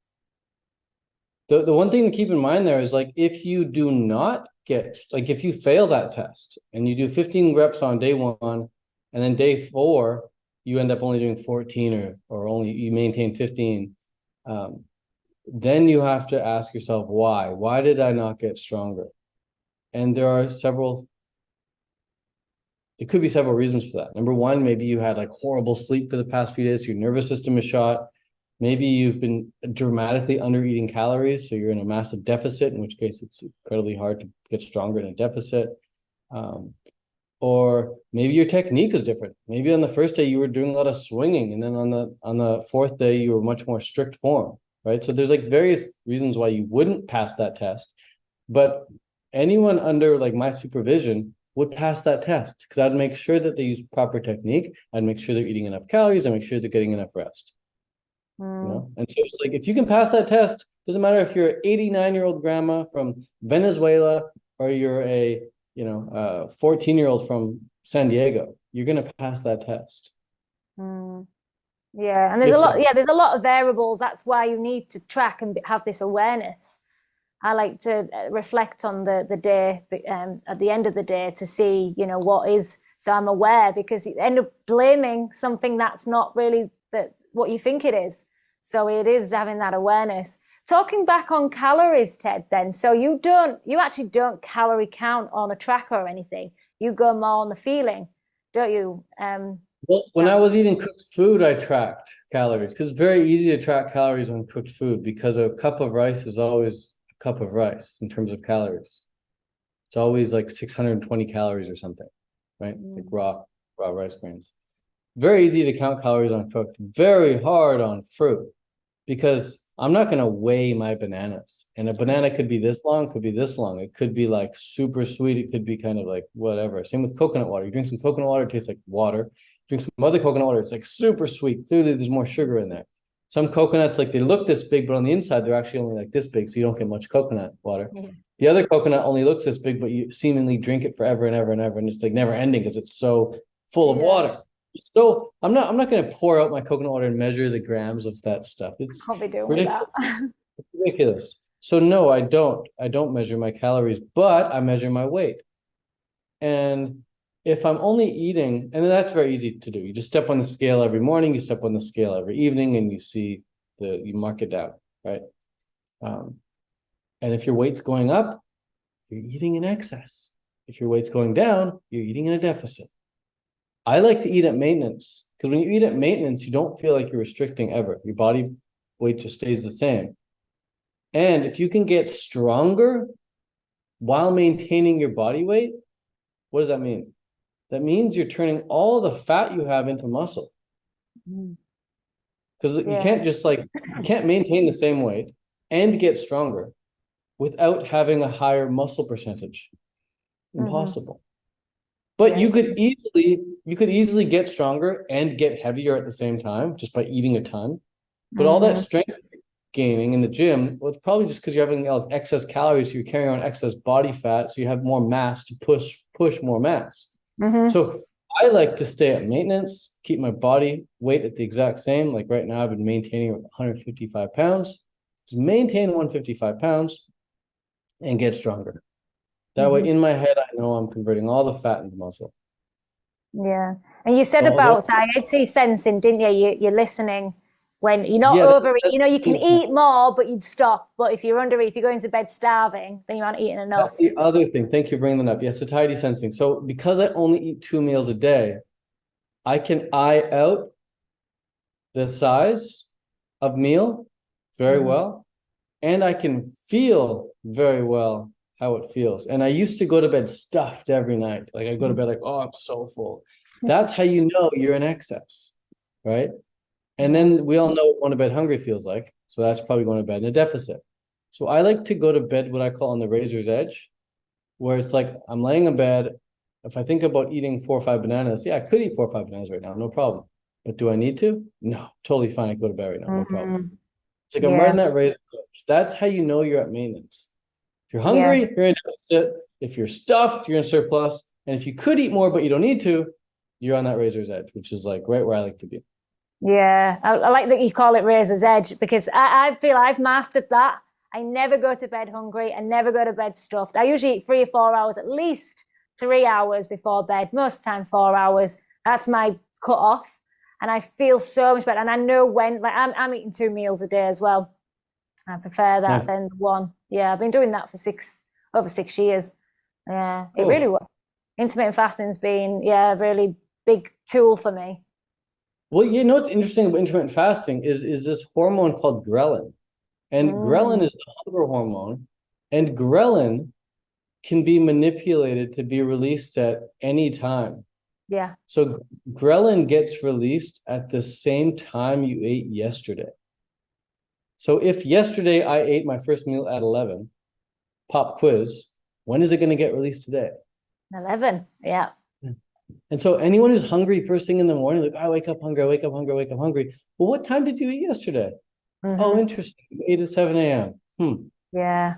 The one thing to keep in mind there is like if you do not get, like if you fail that test and you do 15 reps on day one and then day 4 you end up only doing 14 or only you maintain 15, then you have to ask yourself why did I not get stronger? And there could be several reasons for that. Number one, maybe you had like horrible sleep for the past few days, so your nervous system is shot. Maybe you've been dramatically under eating calories, so you're in a massive deficit, in which case it's incredibly hard to get stronger in a deficit. Or maybe your technique is different. Maybe on the first day you were doing a lot of swinging, and then on the fourth day you were much more strict form, right? So there's like various reasons why you wouldn't pass that test. But anyone under like my supervision would pass that test because I'd make sure that they use proper technique. I'd make sure they're eating enough calories. I'd make sure they're getting enough rest. And so it's like if you can pass that test, doesn't matter if you're an 89-year-old grandma from Venezuela or you're a 14-year-old from San Diego, you're gonna pass that test. Yeah, and there's a lot of variables. That's why you need to track and have this awareness. I like to reflect on the day at the end of the day to see, what is, so I'm aware, because you end up blaming something that's not really what you think it is. So it is having that awareness. Talking back on calories, Ted, then, so you actually don't calorie count on a tracker or anything. You go more on the feeling, don't you? Well, when I was eating cooked food, I tracked calories because it's very easy to track calories on cooked food because a cup of rice is always a cup of rice in terms of calories. It's always like 620 calories or something. right? Like raw rice grains. Very easy to count calories on cooked, very hard on fruit, because I'm not going to weigh my bananas. And a banana could be this long, could be this long. It could be like super sweet. It could be kind of like whatever. Same with coconut water. You drink some coconut water, it tastes like water. Drink some other coconut water, it's like super sweet. Clearly, there's more sugar in there. Some coconuts, like they look this big, but on the inside, they're actually only like this big, so you don't get much coconut water. Yeah. The other coconut only looks this big, but you seemingly drink it forever and ever and ever, and it's like never ending because it's so full of water. So I'm not going to pour out my coconut water and measure the grams of that stuff. It's I'll be doing ridiculous. That. It's ridiculous. So no, I don't measure my calories, but I measure my weight. And if I'm only eating, and that's very easy to do. You just step on the scale every morning, you step on the scale every evening, and you mark it down, right? And if your weight's going up, you're eating in excess. If your weight's going down, you're eating in a deficit. I like to eat at maintenance, because when you eat at maintenance, you don't feel like you're restricting ever. Your body weight just stays the same. And if you can get stronger while maintaining your body weight, what does that mean? That means you're turning all the fat you have into muscle. Because you can't you can't maintain the same weight and get stronger without having a higher muscle percentage. Impossible. But you could easily get stronger and get heavier at the same time just by eating a ton. But all that strength gaining in the gym, well, it's probably just because you're having all this excess calories, so you're carrying on excess body fat, so you have more mass to push more mass. So I like to stay at maintenance, keep my body weight at the exact same. Like right now, I've been maintaining 155 pounds. Just maintain 155 pounds and get stronger. That way, in my head, I know I'm converting all the fat into muscle. Yeah. And you said about satiety sensing, didn't you? You're listening when you're not overeating. You know, you can eat more, but you'd stop. But if you're if you're going to bed starving, then you aren't eating enough. That's the other thing. Thank you for bringing that up. Yes, satiety sensing. So because I only eat 2 meals a day, I can eye out the size of meal very well, and I can feel very well how it feels. And I used to go to bed stuffed every night. Like I go to bed like, oh, I'm so full. That's how you know you're in excess, right? And then we all know what going to bed hungry feels like. So that's probably going to bed in a deficit. So I like to go to bed what I call on the razor's edge, where it's like I'm laying in bed. If I think about eating 4 or 5 bananas, I could eat 4 or 5 bananas right now, no problem. But do I need to? No, totally fine. I go to bed right now, no problem. It's like I'm right in that razor's edge. That's how you know you're at maintenance. If you're hungry, you're in deficit. If you're stuffed, you're in surplus. And if you could eat more, but you don't need to, you're on that razor's edge, which is like right where I like to be. Yeah, I like that you call it razor's edge, because I feel I've mastered that. I never go to bed hungry and never go to bed stuffed. I usually eat 3 or 4 hours, at least 3 hours before bed, most of the time 4 hours. That's my cut off. And I feel so much better. And I know when, like I'm eating 2 meals a day as well. I prefer that than one. Yeah, I've been doing that for over 6 years. Yeah, it really works. Intermittent fasting's been, a really big tool for me. Well, you know what's interesting about intermittent fasting is this hormone called ghrelin. And ghrelin is the hunger hormone. And ghrelin can be manipulated to be released at any time. Yeah. So ghrelin gets released at the same time you ate yesterday. So if yesterday I ate my first meal at 11, pop quiz, when is it going to get released today? 11, yeah. And so anyone who's hungry first thing in the morning, like, I wake up hungry, I wake up hungry, I wake up hungry. Well, what time did you eat yesterday? Oh, interesting. You ate at 7 a.m. Yeah.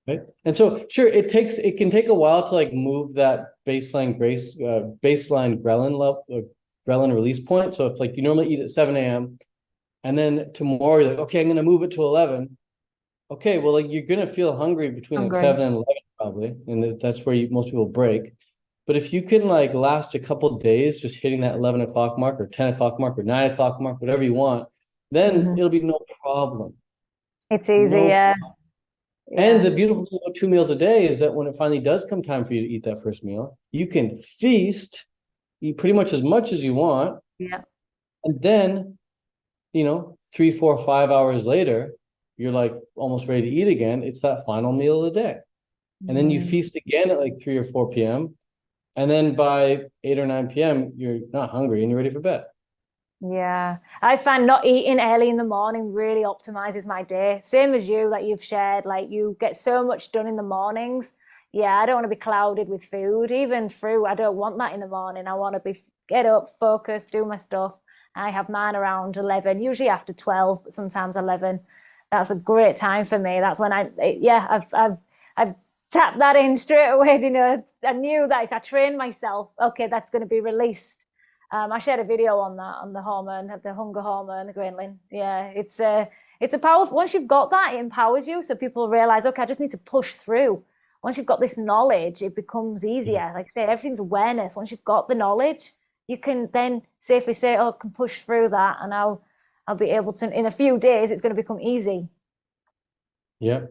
Right. And so, sure, it can take a while to like move that baseline ghrelin level, ghrelin release point. So if like you normally eat at 7 a.m. and then tomorrow you're like, okay, I'm going to move it to 11. Okay, well, like you're going to feel hungry between like 7 and 11 probably. And that's where most people break. But if you can like last a couple of days, just hitting that 11 o'clock mark or 10 o'clock mark or 9 o'clock mark, whatever you want, then it'll be no problem. It's easy, yeah. And the beautiful thing about 2 meals a day is that when it finally does come time for you to eat that first meal, you can feast, eat pretty much as you want. Yeah. And then, 3, 4, 5 hours later, you're like almost ready to eat again. It's that final meal of the day. And then you feast again at like 3 or 4 p.m. And then by 8 or 9 p.m., you're not hungry and you're ready for bed. Yeah, I find not eating early in the morning really optimizes my day. Same as you, like you've shared, like you get so much done in the mornings. Yeah, I don't want to be clouded with food, even fruit. I don't want that in the morning. I want to be get up, focus, do my stuff. I have mine around 11, usually after 12, but sometimes 11. That's a great time for me. That's when yeah, I've tapped that in straight away. You know, I knew that if I train myself, okay, that's going to be released. I shared a video on that, on the hormone, the hunger hormone, the ghrelin. Yeah, it's a powerful. Once you've got that, it empowers you. So people realize, okay, I just need to push through. Once you've got this knowledge, it becomes easier. Like I say, everything's awareness. Once you've got the knowledge, you can then safely say, oh, I can push through that, and I'll be able to. In a few days, it's going to become easy. Yeah.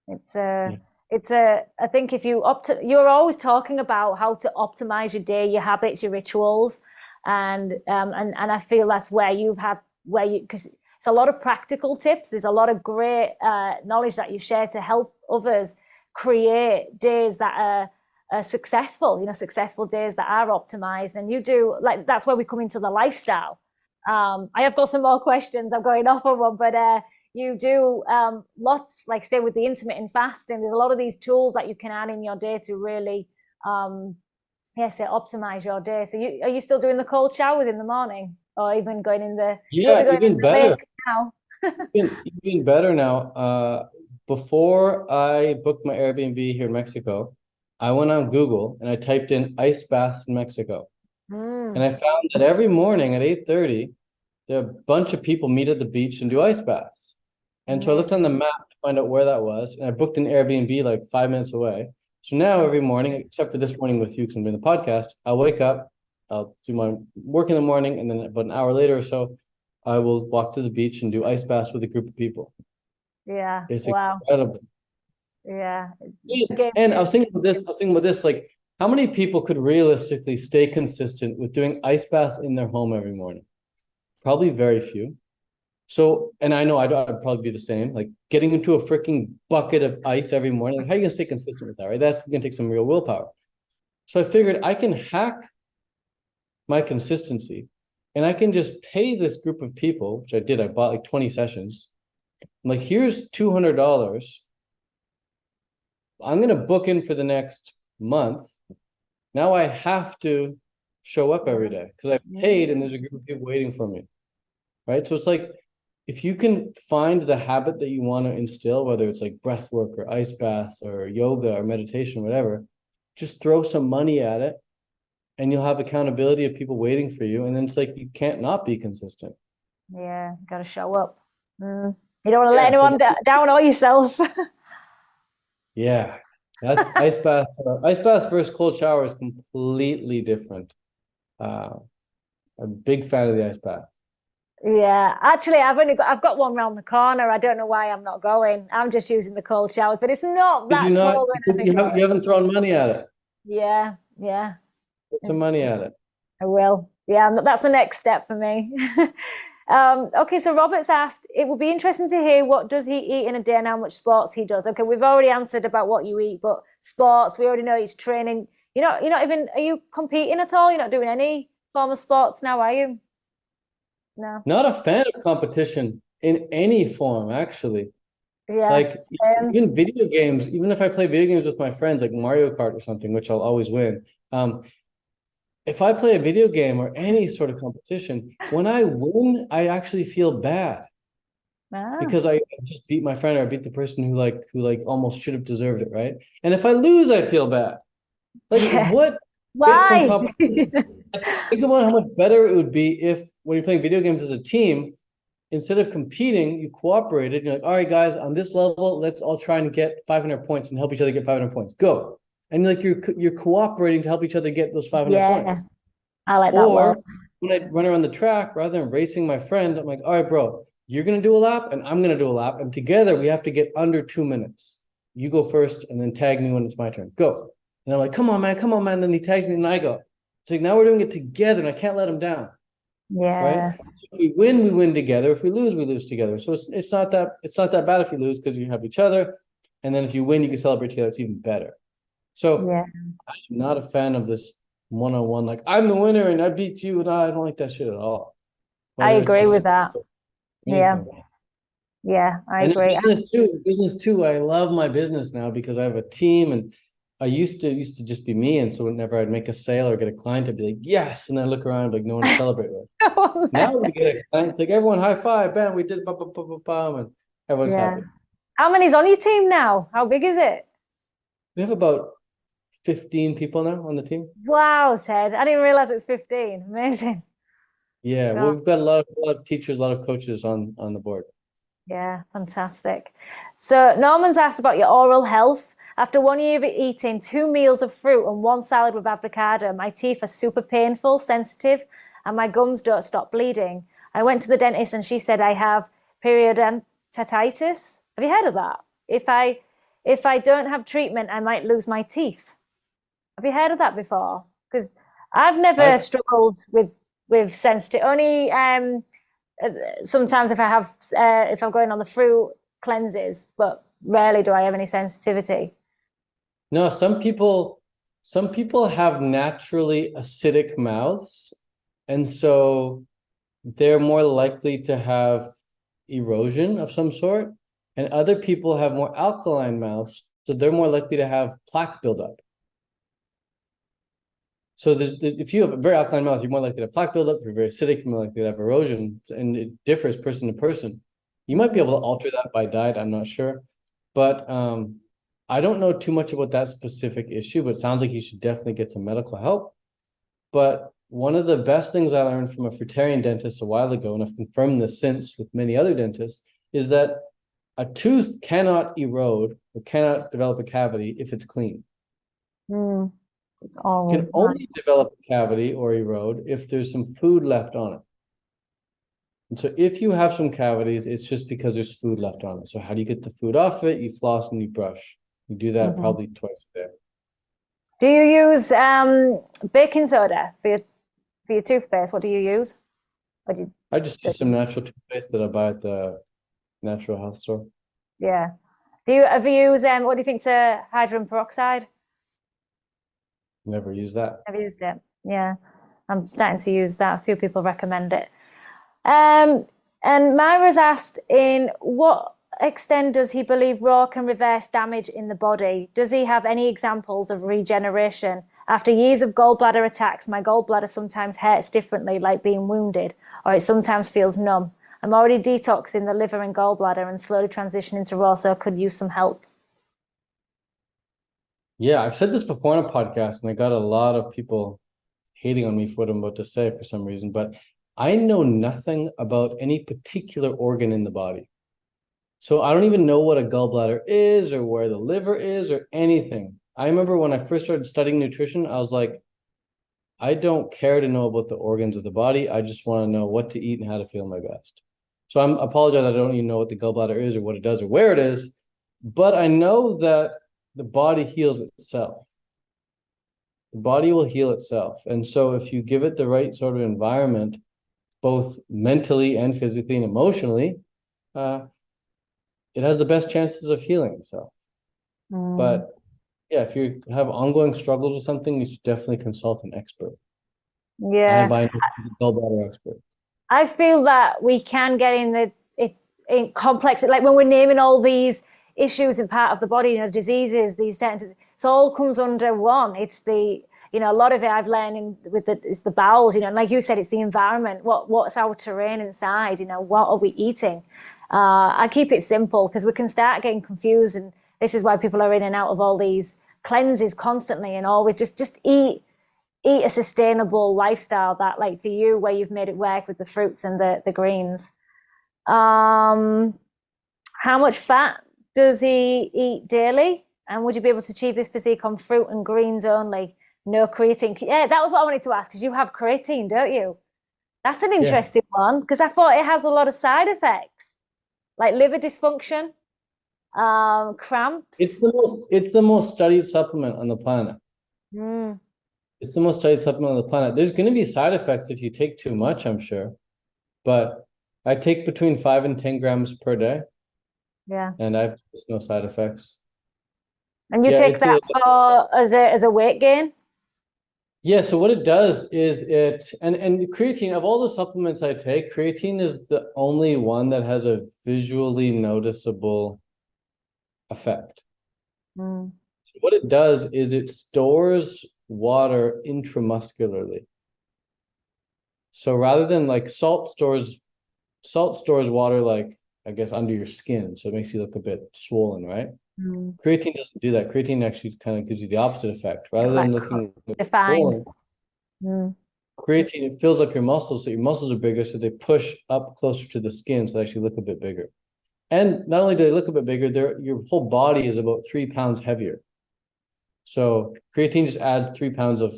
I think if you're always talking about how to optimize your day, your habits, your rituals, and I feel that's where because it's a lot of practical tips. There's a lot of great knowledge that you share to help others create days that are successful. You know, successful days that are optimized, and you do like that's where we come into the lifestyle. I have got some more questions. I'm going off on one, but you do lots, like say with the intermittent fasting, there's a lot of these tools that you can add in your day to really, say optimize your day. So are you still doing the cold showers in the morning, or even going in the? Yeah, even better. Now. Even better now. Before I booked my Airbnb here in Mexico, I went on Google and I typed in ice baths in Mexico. And I found that every morning at 8:30, there are a bunch of people meet at the beach and do ice baths. And so I looked on the map to find out where that was, and I booked an Airbnb like 5 minutes away. So now every morning, except for this morning with you because I'm doing the podcast, I'll wake up, I'll do my work in the morning, and then about an hour later or so, I will walk to the beach and do ice baths with a group of people. Yeah. It's Wow. incredible. Yeah. And I was thinking about this, like how many people could realistically stay consistent with doing ice baths in their home every morning? Probably very few. So, and I know I'd probably be the same, like getting into a freaking bucket of ice every morning. Like, how are you gonna stay consistent with that, right? That's gonna take some real willpower. So I figured I can hack my consistency and I can just pay this group of people, which I did. I bought like 20 sessions. I'm like, here's $200. I'm gonna book in for the next month. Now I have to show up every day because I've paid and there's a group of people waiting for me. Right. So it's like if you can find the habit that you want to instill, whether it's like breath work or ice baths or yoga or meditation, whatever, just throw some money at it and you'll have accountability of people waiting for you. And then it's like you can't not be consistent. Yeah, got to show up. You don't want to let anyone down or yourself. Yeah. That's ice bath. Ice baths versus cold shower is completely different. I'm a big fan of the ice bath. Yeah, actually, I've got one around the corner. I don't know why I'm not going. I'm just using the cold showers, but it's not that cold. Because you haven't thrown money at it. Yeah. Put some money at it. I will. Yeah, that's the next step for me. Okay, so Robert's asked, it would be interesting to hear what does he eat in a day and how much sports he does. Okay, we've already answered about what you eat, but sports, we already know he's training. You're not even, are you competing at all? You're not doing any form of sports now, are you? No. Not a fan of competition in any form, actually. Yeah. Like even video games, even if I play video games with my friends, like Mario Kart or something, which I'll always win. If I play a video game or any sort of competition, when I win, I actually feel bad because I just beat my friend or I beat the person who almost should have deserved it, right? And if I lose, I feel bad. Like what? Why? Think about how much better it would be if when you're playing video games as a team, instead of competing, you cooperated. You're like, all right, guys, on this level, let's all try and get 500 points and help each other get 500 points. Go. And like you're cooperating to help each other get those 500 points. I like that. Or when I run around the track, rather than racing my friend, I'm like, all right, bro, you're gonna do a lap and I'm gonna do a lap, and together we have to get under 2 minutes. You go first, and then tag me when it's my turn. Go. And I'm like, come on, man. And then he tags me, and I go. It's like now we're doing it together, and I can't let him down. Yeah. Right. If we win together. If we lose together. So it's not that bad if you lose because you have each other, and then if you win, you can celebrate together. It's even better. So Yeah, I'm not a fan of this one-on-one, like I'm the winner and I beat you. No, I don't like that shit at all. I Whether it's a agree with sport that. or Yeah, anything. yeah, I And in agree. business too, I love my business now because I have a team, and I used to just be me. And so whenever I'd make a sale or get a client, I'd be like, yes. And then I look around like no one to celebrate with. Now we get a client, it's like everyone high five, bam, we did bum, bum, bum, bum, bum, and everyone's Yeah. happy. How many's on your team now? How big is it? We have about 15 people now on the team. Wow, Ted. I didn't realize it was 15. Amazing. Yeah, well, God. we've got a lot of teachers, a lot of coaches on the board. Yeah, fantastic. So Norman's asked about your oral health. After 1 year of eating 2 meals of fruit and one salad with avocado, my teeth are super painful, sensitive, and my gums don't stop bleeding. I went to the dentist and she said I have periodontitis. Have you heard of that? If I don't have treatment, I might lose my teeth. Have you heard of that before? Because I've never I've struggled with sensitive. Only uh, sometimes if I'm going on the fruit cleanses, but rarely do I have any sensitivity. No, some people have naturally acidic mouths, and so they're more likely to have erosion of some sort, and other people have more alkaline mouths, so they're more likely to have plaque buildup. So if you have a very alkaline mouth, you're more likely to have plaque buildup. If you're very acidic, you're more likely to have erosion, and it differs person to person. You might be able to alter that by diet. I'm not sure, but I don't know too much about that specific issue. But it sounds like you should definitely get some medical help. But one of the best things I learned from a fruitarian dentist a while ago, and I've confirmed this since with many other dentists, is that a tooth cannot erode or cannot develop a cavity if it's clean. Mm, it's It all can right. only develop a cavity or erode if there's some food left on it. And so if you have some cavities, it's just because there's food left on it. So how do you get the food off it? You floss and you brush. You do that Mhm. probably twice a day. Do you use baking soda for your toothpaste? What do you use? What do you, I just use some natural toothpaste that I buy at the natural health store. yeah. Do you ever use what do you think to hydrogen peroxide? Never use that. I've used it. Yeah, I'm starting to use that. A few people recommend it. Um, and Myra's asked, in what extent does he believe raw can reverse damage in the body? Does he have any examples of regeneration? After years of gallbladder attacks, my gallbladder sometimes hurts differently, like being wounded, or it sometimes feels numb. I'm already detoxing the liver and gallbladder and slowly transitioning to raw, so I could use some help. Yeah, I've said this before on a podcast, and I got a lot of people hating on me for what I'm about to say for some reason, but I know nothing about any particular organ in the body. So I don't even know what a gallbladder is or where the liver is or anything. I remember when I first started studying nutrition, I was like, I don't care to know about the organs of the body. I just want to know what to eat and how to feel my best. So I apologize. I don't even know what the gallbladder is or what it does or where it is, but I know that the body heals itself. The body will heal itself. And so if you give it the right sort of environment, both mentally and physically and emotionally, uh, it has the best chances of healing itself. Mm, But yeah, if you have ongoing struggles with something, you should definitely consult an expert. I am yeah. by no means a gallbladder expert. I feel that we can get in the it in complex, like when we're naming all these issues in part of the body, diseases, these sentences, it all comes under one. It's a lot of it I've learned it's the bowels, and like you said, it's the environment. What's our terrain inside? What are we eating? I keep it simple because we can start getting confused, and this is why people are in and out of all these cleanses constantly, and always just eat a sustainable lifestyle that, like for you, where you've made it work with the fruits and the greens. um how much fat does he eat daily, and would you be able to achieve this physique on fruit and greens only, no creatine? Yeah, that was what I wanted to ask, because you have creatine, don't you? That's an Yeah, interesting one, because I thought it has a lot of side effects, like liver dysfunction, cramps. it's the most studied supplement on the planet. Mm, It's the most studied supplement on the planet. There's going to be side effects if you take too much, I'm sure. But I take between 5 and 10 grams per day, yeah. and I've just no side effects. And you Yeah, take that for as a weight gain? yeah, so what it does is and creatine, of all the supplements I take, creatine is the only one that has a visually noticeable effect. Mm. So what it does is it stores water intramuscularly. So rather than like salt stores water like I guess under your skin, so it makes you look a bit swollen, right? Mm. Creatine doesn't do that. Creatine actually kind of gives you the opposite effect. Yeah, Rather like than looking defined. swollen, Mm. creatine, it fills up your muscles, so your muscles are bigger, so they push up closer to the skin, so they actually look a bit bigger. And not only do they look a bit bigger, your whole body is about 3 pounds heavier. So creatine just adds 3 pounds of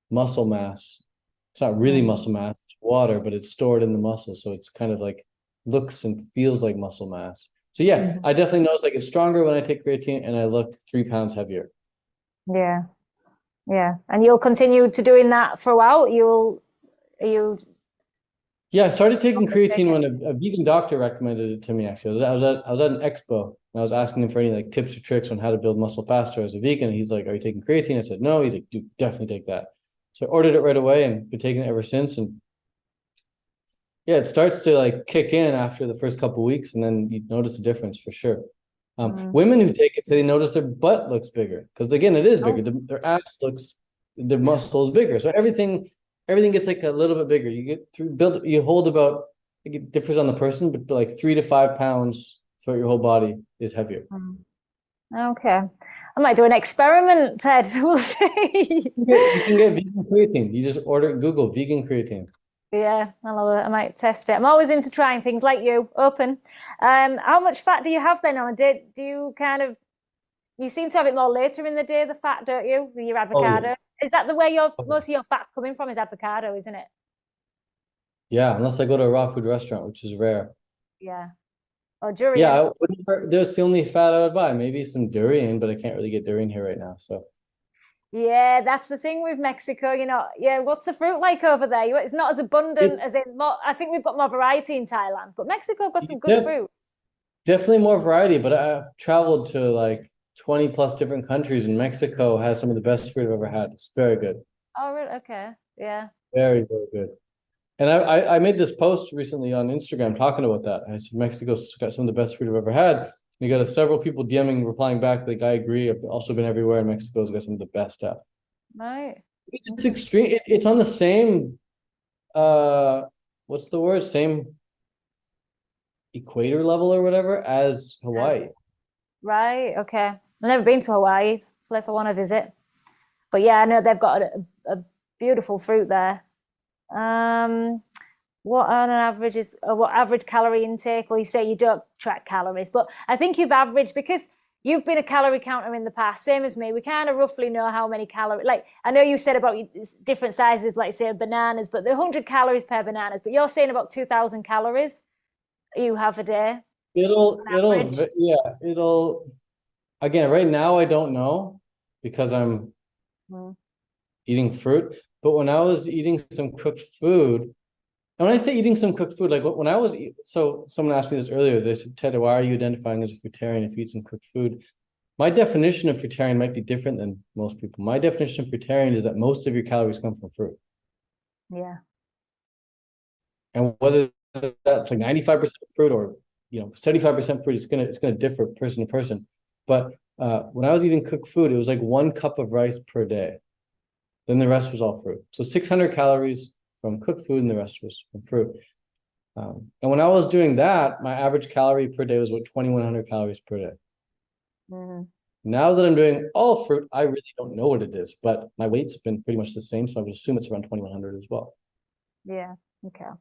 muscle mass. It's not really Mm. muscle mass, it's water, but it's stored in the muscle. So it's kind of like looks and feels like muscle mass. So yeah, Mhm. I definitely notice like it's stronger when I take creatine and I look 3 pounds heavier. Yeah, yeah. And you'll continue to doing that throughout? You Yeah, I started taking creatine when a vegan doctor recommended it to me. Actually, I was at an expo and I was asking him for any like tips or tricks on how to build muscle faster as a vegan. And he's like, "Are you taking creatine?" I said, "No." He's like, "Dude, definitely take that." So I ordered it right away and been taking it ever since. And yeah, it starts to like kick in after the first couple of weeks, and then you notice a difference for sure. Mm. Women who take it say they notice their butt looks bigger because again, it is bigger. Oh, Their ass looks, their muscle is bigger. So everything gets like a little bit bigger. You get through build, you hold about, it differs on the person, but like 3 to 5 pounds throughout your whole body is heavier. mm. Okay. I might do an experiment, Ted. We'll see. You can get vegan creatine. You just order Google vegan creatine. Yeah, I might test it. I'm always into trying things like you, open. How much fat do you have then on a day? Do you kind of, you seem to have it more later in the day, the fat, don't you? With your Oh yeah. avocado. Is that the way your most of your fat's coming from is avocado, isn't it? Yeah, unless I go to a raw food restaurant, which is rare. Yeah. Or Yeah, durian. there's the only fat I would buy. Maybe some durian, but I can't really get durian here right now. So Yeah, that's the thing with Mexico. Yeah, what's the fruit like over there? It's not as abundant it's as in more. I think we've got more variety in Thailand, but Mexico got some good def fruit. definitely more variety, but I've traveled to like 20 plus different countries, and Mexico has some of the best food I've ever had. It's very good. Oh, really? Okay. Yeah. Very, very good. And I made this post recently on Instagram talking about that. I said Mexico's got some of the best food I've ever had. You got several people DMing, replying back, like I agree. I've also been everywhere, and Mexico's got some of the best stuff. Right. It's extreme. It's on the same uh what's the word? Same equator level or whatever as Yeah. Hawaii. Right. Okay. I've never been to Hawaii. It's a place I want to visit. But yeah, I know they've got a beautiful fruit there. Um, what on an average is what average calorie intake? Well, you say you don't track calories, but I think you've averaged because you've been a calorie counter in the past, same as me. We kind of roughly know how many calories. Like I know you said about different sizes, like say bananas, but the 100 calories per bananas. But you're saying about 2,000 calories you have a day It'll on it'll average. yeah, it'll again right now I don't know because I'm Mm. eating fruit. But when I was eating some cooked food, and when I say eating some cooked food, like when I was so someone asked me this earlier, they said, Ted, why are you identifying as a fruitarian if you eat some cooked food? My definition of fruitarian might be different than most people. My definition of fruitarian is that most of your calories come from fruit. Yeah. And whether that's like 95% fruit or 75% fruit, it's gonna differ person to person. But when I was eating cooked food, it was like 1 cup of rice per day. Then the rest was all fruit. So 600 calories from cooked food, and the rest was from fruit. And when I was doing that, my average calorie per day was about 2,100 calories per day. Mhm. Now that I'm doing all fruit, I really don't know what it is, but my weight's been pretty much the same, so I would assume it's around 2,100 as well. Yeah. Okay.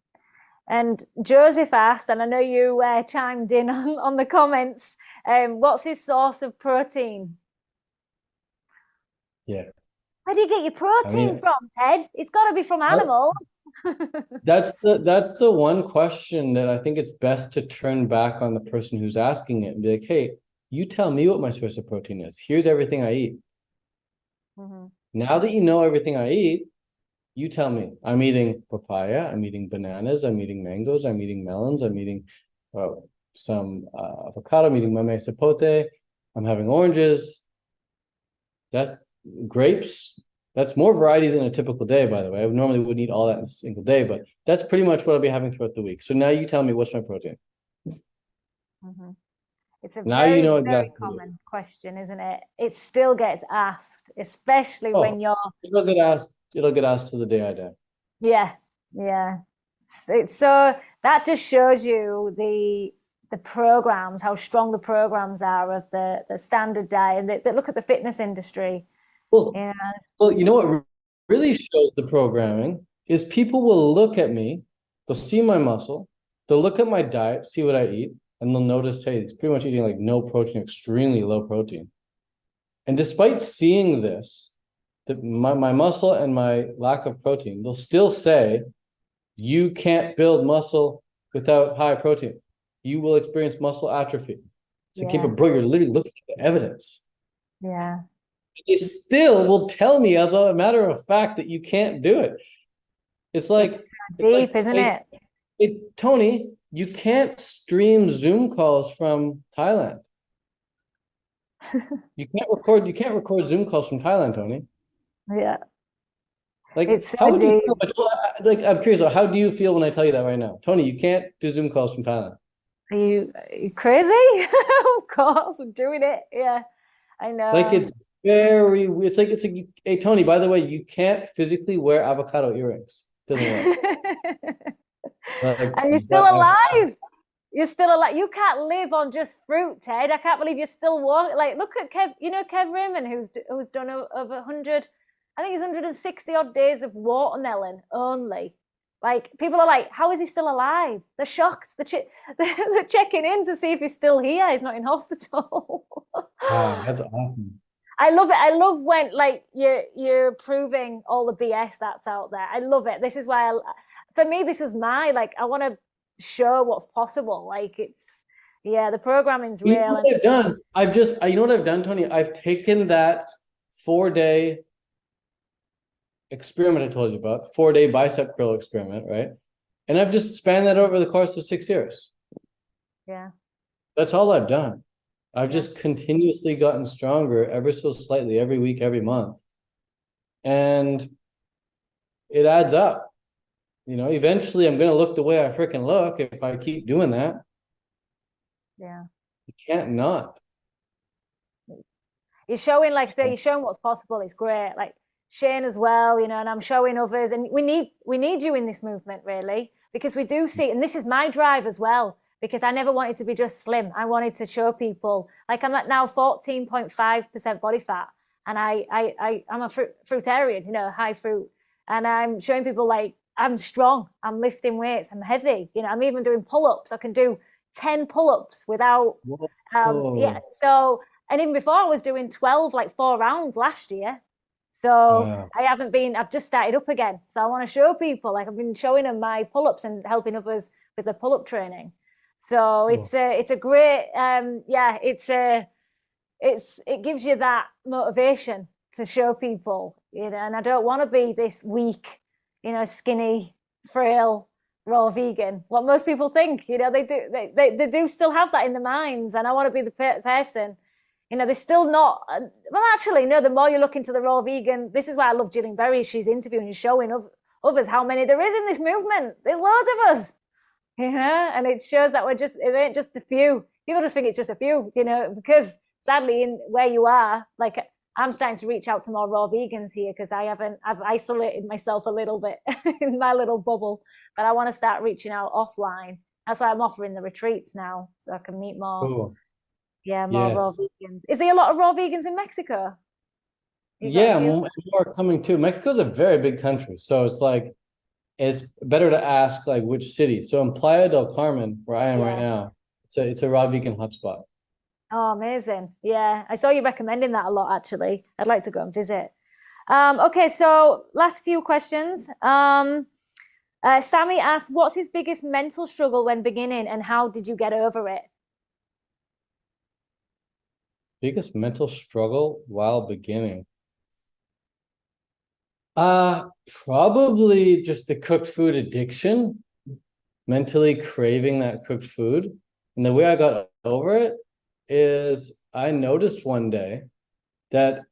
And Joseph asked, and I know you chimed in on the comments, what's his source of protein? Yeah. Where do you get your I protein mean, from, Ted? It's got to be from that, animals. that's the one question that I think it's best to turn back on the person who's asking it and be like, hey, you tell me what my source of protein is. Here's everything I eat. Mhm. Now that you know everything I eat, you tell me. I'm eating papaya. I'm eating bananas. I'm eating mangoes. I'm eating melons. I'm eating some avocado. I'm eating mamey sapote. I'm having oranges. That's grapes. That's more variety than a typical day, by the way. I normally wouldn't eat all that in a single day, but that's pretty much what I'll be having throughout the week. So now you tell me, what's my protein? Mm-hmm. It's a Now you very, know very exactly. common question, isn't it? It still gets asked, especially Oh, when you're, it'll get asked. It'll get asked to the day I die. yeah, yeah. So that just shows you the programs, how strong the programs are of the standard diet. And they look at the fitness industry. Well, You know, well, you know what really shows the programming is people will look at me, they'll see my muscle, they'll look at my diet, see what I eat, and they'll notice, hey, he's pretty much eating like no protein, extremely low protein. And despite seeing this, my muscle and my lack of protein, they'll still say, you can't build muscle without high protein. You will experience muscle atrophy. So keep yeah, it, bro, you're literally looking at the evidence. yeah. They still will tell me as a matter of fact that you can't do it. It's It's like, it's like, deep, isn't hey, it? hey, Tony, you can't stream Zoom calls from Thailand. You can't record Zoom calls from Thailand, Tony. Yeah, Like, it's so how would you deep. feel? Like, I'm curious, how do you feel when I tell you that right now? Tony, you can't do Zoom calls from Thailand. Are you crazy? Of course, I'm doing it. Yeah, I Like, know. it's very weird. It's like, hey, Tony, by the way, you can't physically wear avocado earrings. It doesn't work. Like, And you're still but alive. You're still alive. You can't live on just fruit, Ted. I can't believe you're still walking. Like, look at Kev. You know Kev Raymond, who's done over 100. I think he's 160 odd days of watermelon only. Like, people are like, how is he still alive? They're shocked. They're checking in to see if he's still here. He's not in hospital. wow, that's awesome. I love it. I love when like you're proving all the BS that's out there. I love it. This is why for me this is my like I want to show what's possible. Like it's yeah, the programming's You know real and what I've done? You know what I've done, Tony? I've taken that 4 day experiment I told you about, 4 day bicep curl experiment, right? And I've just spanned that over the course of 6 years. yeah, That's all I've done. I've yeah. just continuously gotten stronger ever so slightly every week, every month. And it adds up. You know, eventually I'm going to look the way I freaking look if I keep doing that. Yeah. You can't not. You're showing, like I say, you're showing what's possible. It's great. Like Shane as well, you know, and I'm showing others. And we need you in this movement, really, because we do see, and this is my drive as well, because I never wanted to be just slim. I wanted to show people, like I'm at now 14.5% body fat. And I'm a fruitarian, you know, high fruit. And I'm showing people like I'm strong, I'm lifting weights, I'm heavy, you know, I'm even doing pull-ups. I can do 10 pull-ups without yeah. Whoa. So and even before I was doing 12, like 4 rounds last year. So Wow. I've just started up again. So I want to show people, like I've been showing them my pull-ups and helping others with the pull-up training. So Cool. it's a great, yeah, it gives you that motivation to show people, you know, and I don't want to be this weak, you know, skinny, frail, raw vegan. What most people think, you know, they do still have that in their minds. And I want to be the person, you know, they're still not, well, actually, no, the more you look into the raw vegan, this is why I love Gillian Berry. She's interviewing and showing others how many there is in this movement. There's loads of us, you know, and it shows that it ain't just a few. People just think it's just a few, you know, because sadly, in where you are, like I'm starting to reach out to more raw vegans here because I've isolated myself a little bit in my little bubble, but I want to start reaching out offline. That's why I'm offering the retreats now, so I can meet more, Cool. yeah, more raw Yes. vegans. Is there a lot of raw vegans in Mexico? You got a Yeah, feel? more coming too. Mexico's a very big country. So it's like, it's better to ask like which city. So in Playa del Carmen, where I am right Yeah. now, it's a raw vegan hotspot. Oh, amazing. Yeah, I saw you recommending that a lot, actually. I'd like to go and visit. Okay, so last few questions. Sammy asked, what's his biggest mental struggle when beginning and how did you get over it? Biggest mental struggle while beginning. Probably just the cooked food addiction, mentally craving that cooked food. And the way I got over it is I noticed one day that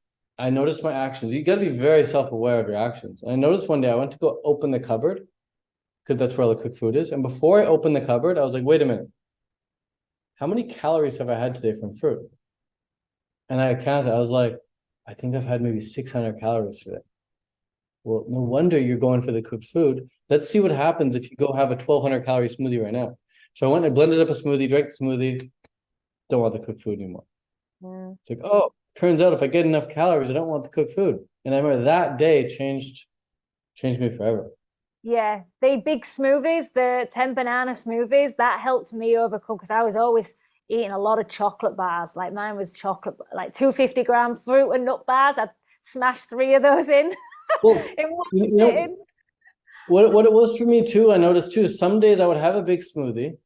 I noticed my actions. You got to be very self-aware of your actions. And I noticed one day I went to go open the cupboard because that's where all the cooked food is. And before I opened the cupboard, I was like, wait a minute. How many calories have I had today from fruit? And I counted. I was like, I think I've had maybe 600 calories today. Well, no wonder you're going for the cooked food. Let's see what happens if you go have a 1,200 calorie smoothie right now. So I went and I blended up a smoothie, drank the smoothie. Don't want the cooked food anymore. Mm. It's like, oh, turns out if I get enough calories, I don't want the cooked food. And I remember that day changed me forever. Yeah, the big smoothies, the 10 banana smoothies, that helped me overcome because I was always eating a lot of chocolate bars. Like mine was chocolate, like 250-gram fruit and nut bars. I'd smash 3 of those in Well, in one you know sitting. what it was for me too, I noticed too, some days I would have a big smoothie,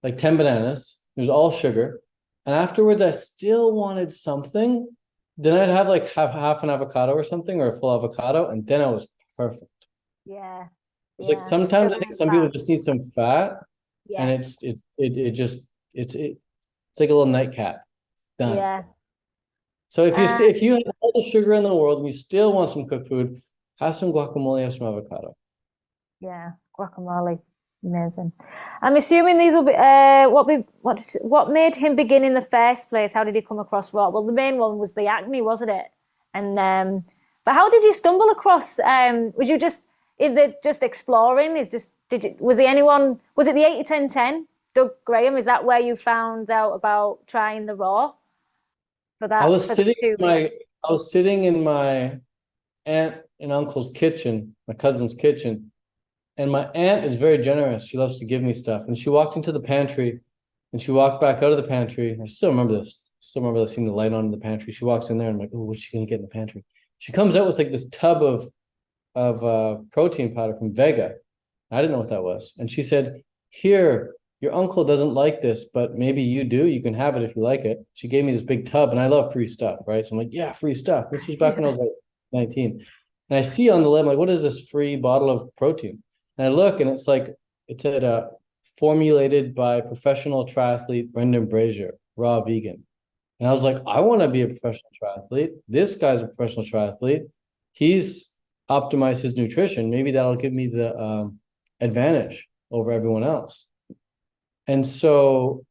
like 10 bananas. It was all sugar. And afterwards I still wanted something. Then I'd have like half an avocado or something, or a full avocado, and then I was perfect. Yeah, It's like yeah. sometimes I Sugar think and some people fat. just need some fat, and Yeah, it's like a little nightcap. It's done. yeah. So Uh, if you have all the sugar in the world and you still want some cooked food, have some guacamole, have some avocado. yeah, guacamole. Amazing. I'm assuming these will be what made him begin in the first place? How did he come across raw? Well, the main one was the acne, wasn't it? And but how did you stumble across was you just just exploring? Is just did you was there anyone was it the 80-10-10? Doug Graham, is that where you found out about trying the raw for I that was for the sitting two? in my I was sitting in my aunt and uncle's kitchen, my cousin's kitchen, and my aunt is very generous. She loves to give me stuff. And she walked into the pantry and she walked back out of the pantry. I still remember this. Still remember seeing the light on in the pantry. She walks in there and I'm like, oh, what's she gonna get in the pantry? She comes out with like this tub of protein powder from Vega. I didn't know what that was. And she said, here, your uncle doesn't like this, but maybe you do. You can have it if you like it. She gave me this big tub, and I love free stuff, right? So I'm like, yeah, free stuff. This was back when I was like 19. And I see on the label, like, what is this free bottle of protein? And I look, and it's like, it said, formulated by professional triathlete Brendan Brazier, raw vegan. And I was like, I want to be a professional triathlete. This guy's a professional triathlete. He's optimized his nutrition. Maybe that'll give me the advantage over everyone else. And so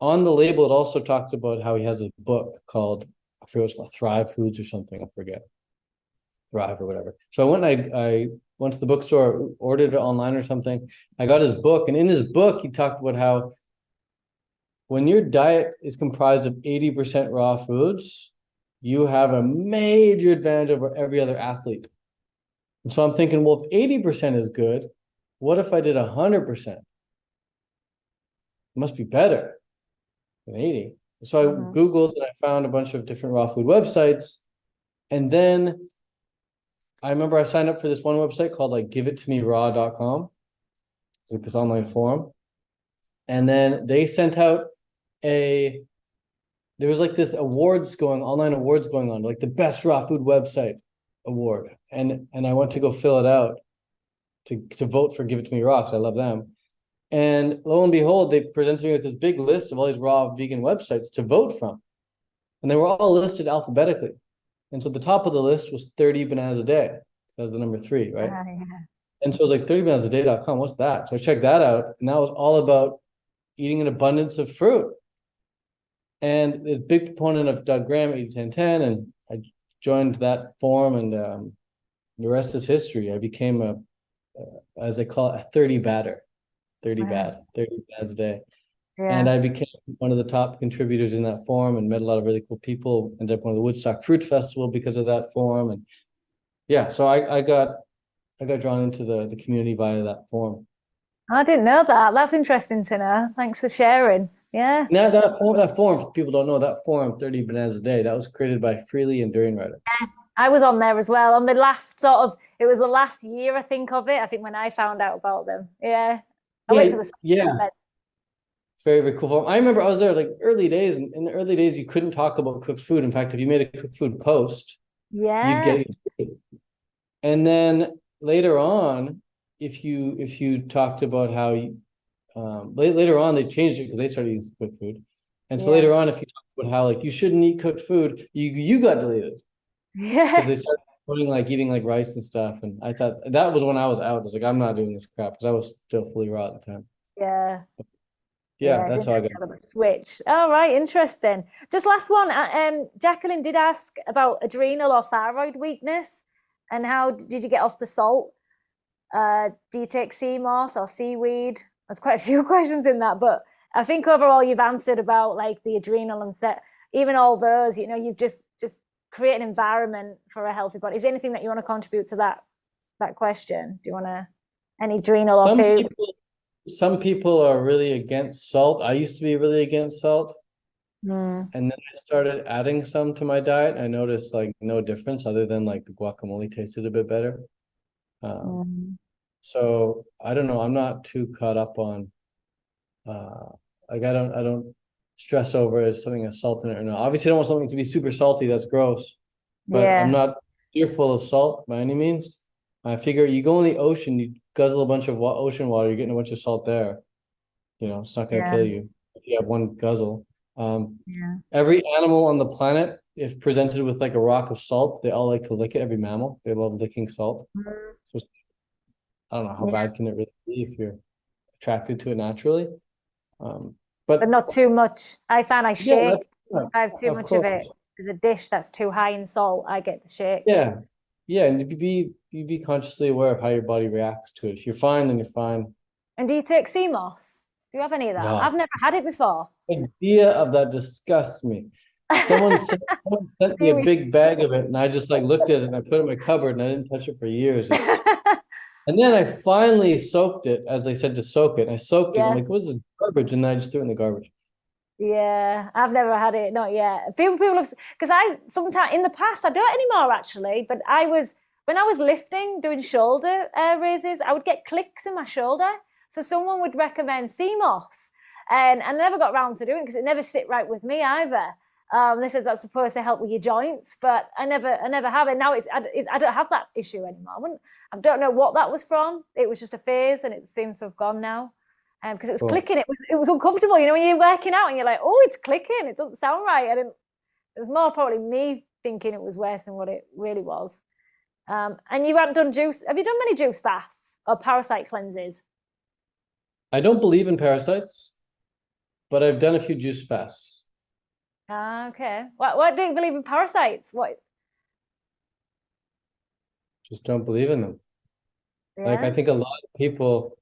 on the label, it also talked about how he has a book called, I forget what it's called, Thrive Foods or something. I forget. Thrive or whatever. So I went to the bookstore, ordered it online or something. I got his book. And in his book, he talked about how when your diet is comprised of 80% raw foods, you have a major advantage over every other athlete. And so I'm thinking, well, if 80% is good, what if I did 100%? It must be better than 80. So I Googled and I found a bunch of different raw food websites. And then I remember I signed up for this one website called like giveittomeraw.com. It's like this online forum. And then they sent out there was like this online awards going on, like the best raw food website award. And I went to go fill it out to vote for Give It To Me Raw, because I love them. And lo and behold, they presented me with this big list of all these raw vegan websites to vote from. And they were all listed alphabetically. And so the top of the list was 30 bananas a day. That was the number 3, right? Yeah. And so it was like 30bananasaday.com. What's that? So I checked that out, and that was all about eating an abundance of fruit. And this big proponent of Doug Graham, 80-10-10, and I joined that forum, and the rest is history. I became as they call it, a 30 batter, 30 bad, 30 bananas a day. And Yeah. I became one of the top contributors in that forum and met a lot of really cool people. Ended up going to the Woodstock Fruit Festival because of that forum. And yeah, so I got drawn into the community via that forum. I didn't know that. That's interesting to know. Thanks for sharing. Yeah. Now that forum, people don't know that forum, 30 bananas a day, that was created by Freely and Durian Rider. I was on there as well. On the last it was the last year, I think, of it. I think when I found out about them. Yeah. I went to the Yeah. Very, very cool forum. I remember I was there like early days, and in the early days, you couldn't talk about cooked food. In fact, if you made a cooked food post, you'd get it. And then later on, if you talked about how you, later on they changed it because they started using cooked food. And so later on, if you talked about how like you shouldn't eat cooked food, you got deleted. because Yeah. they started putting like eating like rice and stuff. And I thought that was when I was out. I was like, I'm not doing this crap because I was still fully raw at the time. Yeah. Yeah, Yeah, it's that's how I got. interesting about the switch. All right, interesting. Just last one. Jacqueline did ask about adrenal or thyroid weakness, and how did you get off the salt? Do you take sea moss or seaweed? There's quite a few questions in that, but I think overall you've answered about like the adrenal and even all those. You've just create an environment for a healthy body. Is there anything that you want to contribute to that question? Do you want to any adrenal or Some food? people, some people are really against salt. I used to be really against salt, Mm, and then I started adding some to my diet. I noticed like no difference other than like the guacamole tasted a bit better. Um, mm, so I don't know. I'm not too caught up on uh like I don't stress over is something has salt in it or not. Obviously, I don't want something to be super salty. That's gross. But I'm yeah, not fearful of salt by any means. I figure you go in the ocean, you guzzle a bunch of ocean water, you're getting a bunch of salt there. It's not going to yeah, kill you if you have one guzzle. yeah. Every animal on the planet, if presented with like a rock of salt, they all like to lick it. Every mammal, they love licking salt. Mm, So I don't know how yeah, bad can it really be if you're attracted to it naturally. Um, but but not too much. I find I yeah, shake. that's If I have too of much of course. it, there's a dish that's too high in salt, I get the shake. Yeah, yeah, and you be consciously aware of how your body reacts to it. If you're fine, then you're fine. And do you take sea moss? Do you have any of that? No, I've never had it before. the idea of that disgusts me. Someone sent me a Seaweed. big bag of it, and I just like looked at it and I put it in my cupboard and I didn't touch it for years. And then I finally soaked it, as they said to soak it. And I soaked it. And I'm Yeah. like, what is this garbage? And then I just threw it in the garbage. Yeah, I've never had it, not yet. People have, because I sometimes in the past I don't anymore actually, but when I was lifting, doing shoulder raises, I would get clicks in my shoulder. So someone would recommend sea moss, and I never got around to doing it because it never sit right with me either. They said that's supposed to help with your joints, but I never have it. Now I don't have that issue anymore. I don't know what that was from. It was just a phase, and it seems to have gone now because it was Cool. clicking. It was uncomfortable. When you're working out and you're like, oh, it's clicking. It doesn't sound right. I didn't. It was more probably me thinking it was worse than what it really was. And you haven't done juice. Have you done many juice baths or parasite cleanses? I don't believe in parasites, but I've done a few juice fasts. Okay. What do you believe in parasites? What? Just don't believe in them. Like I Yeah. think a lot of people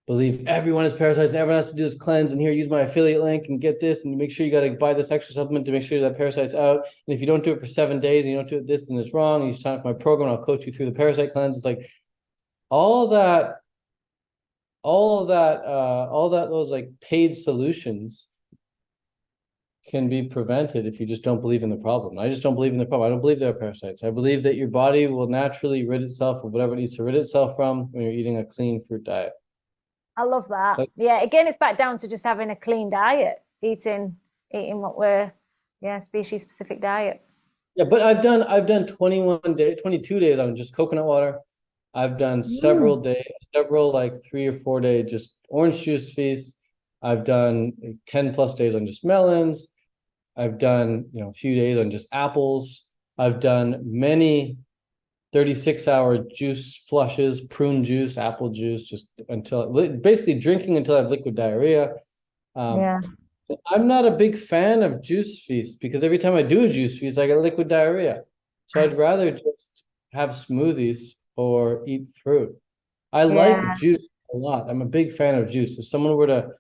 believe everyone is parasites, everyone has to do this cleanse, and here use my affiliate link and get this, and make sure you got to buy this extra supplement to make sure that parasite's out. And if you don't do it for 7 days and you don't do it this, then it's wrong. And you sign up for my program, I'll coach you through the parasite cleanse. It's like all that, those like paid solutions can be prevented if you just don't believe in the problem. I just don't believe in the problem. I don't believe there are parasites. I believe that your body will naturally rid itself of whatever it needs to rid itself from when you're eating a clean fruit diet. I love that. Like, Yeah. Again, it's back down to just having a clean diet, eating what we're, yeah, species specific diet. yeah, but I've done 21 days, 22 days on just coconut water. I've done Mm. several like 3 or 4 day just orange juice feasts. I've done 10 plus days on just melons. I've done, a few days on just apples. I've done many 36-hour juice flushes, prune juice, apple juice, just until basically drinking until I have liquid diarrhea. Um, Yeah. I'm not a big fan of juice feasts because every time I do a juice feast, I get liquid diarrhea. So I'd rather just have smoothies or eat fruit. I like Yeah. juice a lot. I'm a big fan of juice. If someone were to,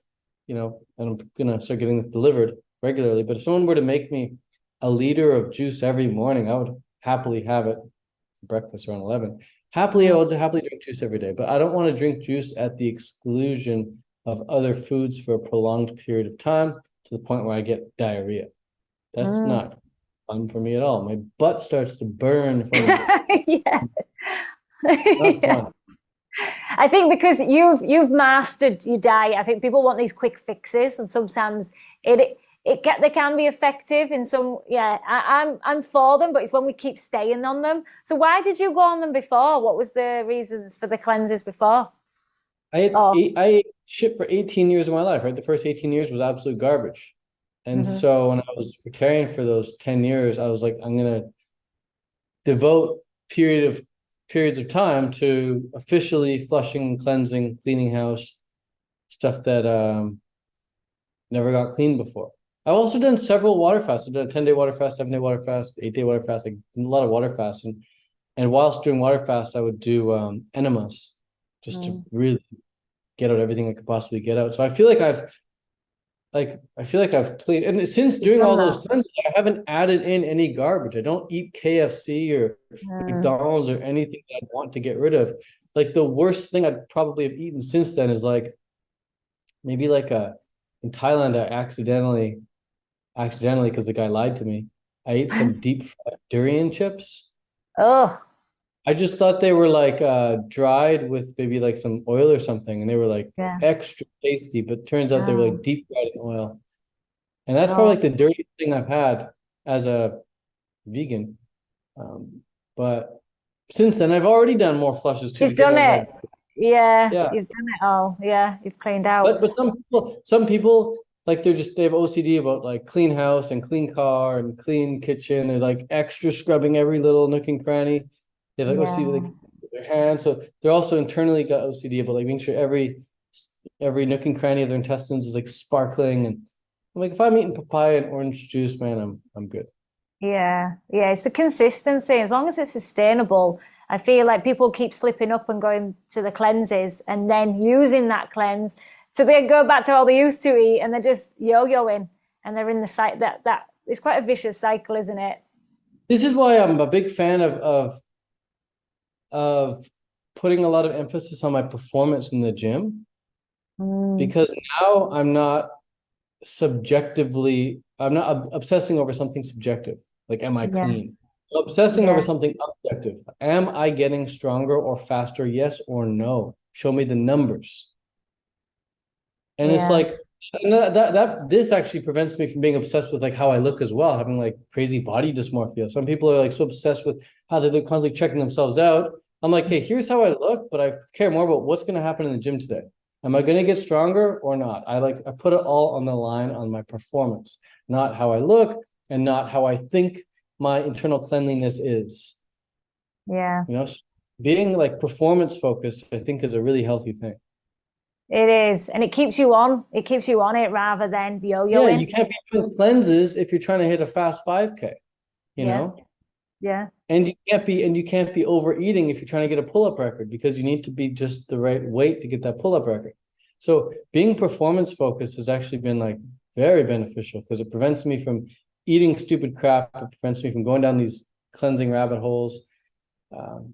and I'm gonna start getting this delivered regularly, but if someone were to make me a liter of juice every morning, I would happily have it for breakfast around 11. Happily, I would happily drink juice every day, but I don't want to drink juice at the exclusion of other foods for a prolonged period of time to the point where I get diarrhea. That's Mm. not fun for me at all. My butt starts to burn from Yeah. not Yeah. fun. I think because you've mastered your diet, I think people want these quick fixes, and sometimes they can be effective in some. Yeah, I'm for them, but it's when we keep staying on them. So why did you go on them before? What was the reasons for the cleanses before? Oh, I ate shit for 18 years of my life, right? The first 18 years was absolute garbage. And hmm so when I was vegetarian for those 10 years, I was like, I'm gonna devote periods of time to officially flushing, cleansing, cleaning house, stuff that never got cleaned before. I've also done several water fasts. I've done a 10-day water fast, 7-day water fast, 8-day water fast, like a lot of water fasts. And whilst doing water fasts, I would do enemas just to really get out everything I could possibly get out. So I feel like I've cleaned, and since doing all those cleanses, I haven't added in any garbage. I don't eat KFC or McDonald's or anything that I want to get rid of. Like the worst thing I'd probably have eaten since then is like maybe like in Thailand, I accidentally, because the guy lied to me, I ate some deep fried durian chips. Oh, I just thought they were like dried with maybe like some oil or something, and they were like extra tasty, but turns out they were like deep fried in oil. And that's probably like the dirtiest thing I've had as a vegan. But since then, I've already done more flushes too. you've done it. Yeah. You've done it all. Yeah, you've cleaned out. But some people like they have OCD about like clean house and clean car and clean kitchen. They're like extra scrubbing every little nook and cranny. They have like OCD with their hands. So they're also internally got OCD about like making sure every nook and cranny of their intestines is like sparkling. And I'm like, if I'm eating papaya and orange juice, man, I'm good. Yeah, it's the consistency. As long as it's sustainable, I feel like people keep slipping up and going to the cleanses and then using that cleanse to then go back to all they used to eat, and they're just yo-yoing and they're in the cycle. That it's quite a vicious cycle, isn't it? This is why I'm a big fan of putting a lot of emphasis on my performance in the gym, because now I'm not obsessing over something subjective. Like, am I clean? I'm obsessing over something objective. Am I getting stronger or faster? Yes or no? Show me the numbers. And it's like, and this actually prevents me from being obsessed with like how I look as well, having like crazy body dysmorphia. Some people are like so obsessed with how they look, constantly checking themselves out. I'm like, hey, here's how I look, but I care more about what's going to happen in the gym today. Am I going to get stronger or not? I put it all on the line on my performance, not how I look and not how I think my internal cleanliness is. Yeah. You know, so being like performance focused, I think, is a really healthy thing. It is. And it keeps you on. It keeps you on it rather than yo-yoing. Yeah, you can't be doing cleanses if you're trying to hit a fast 5K, you know? Yeah. And you can't be overeating if you're trying to get a pull-up record, because you need to be just the right weight to get that pull-up record. So being performance focused has actually been like very beneficial, because it prevents me from eating stupid crap. It prevents me from going down these cleansing rabbit holes.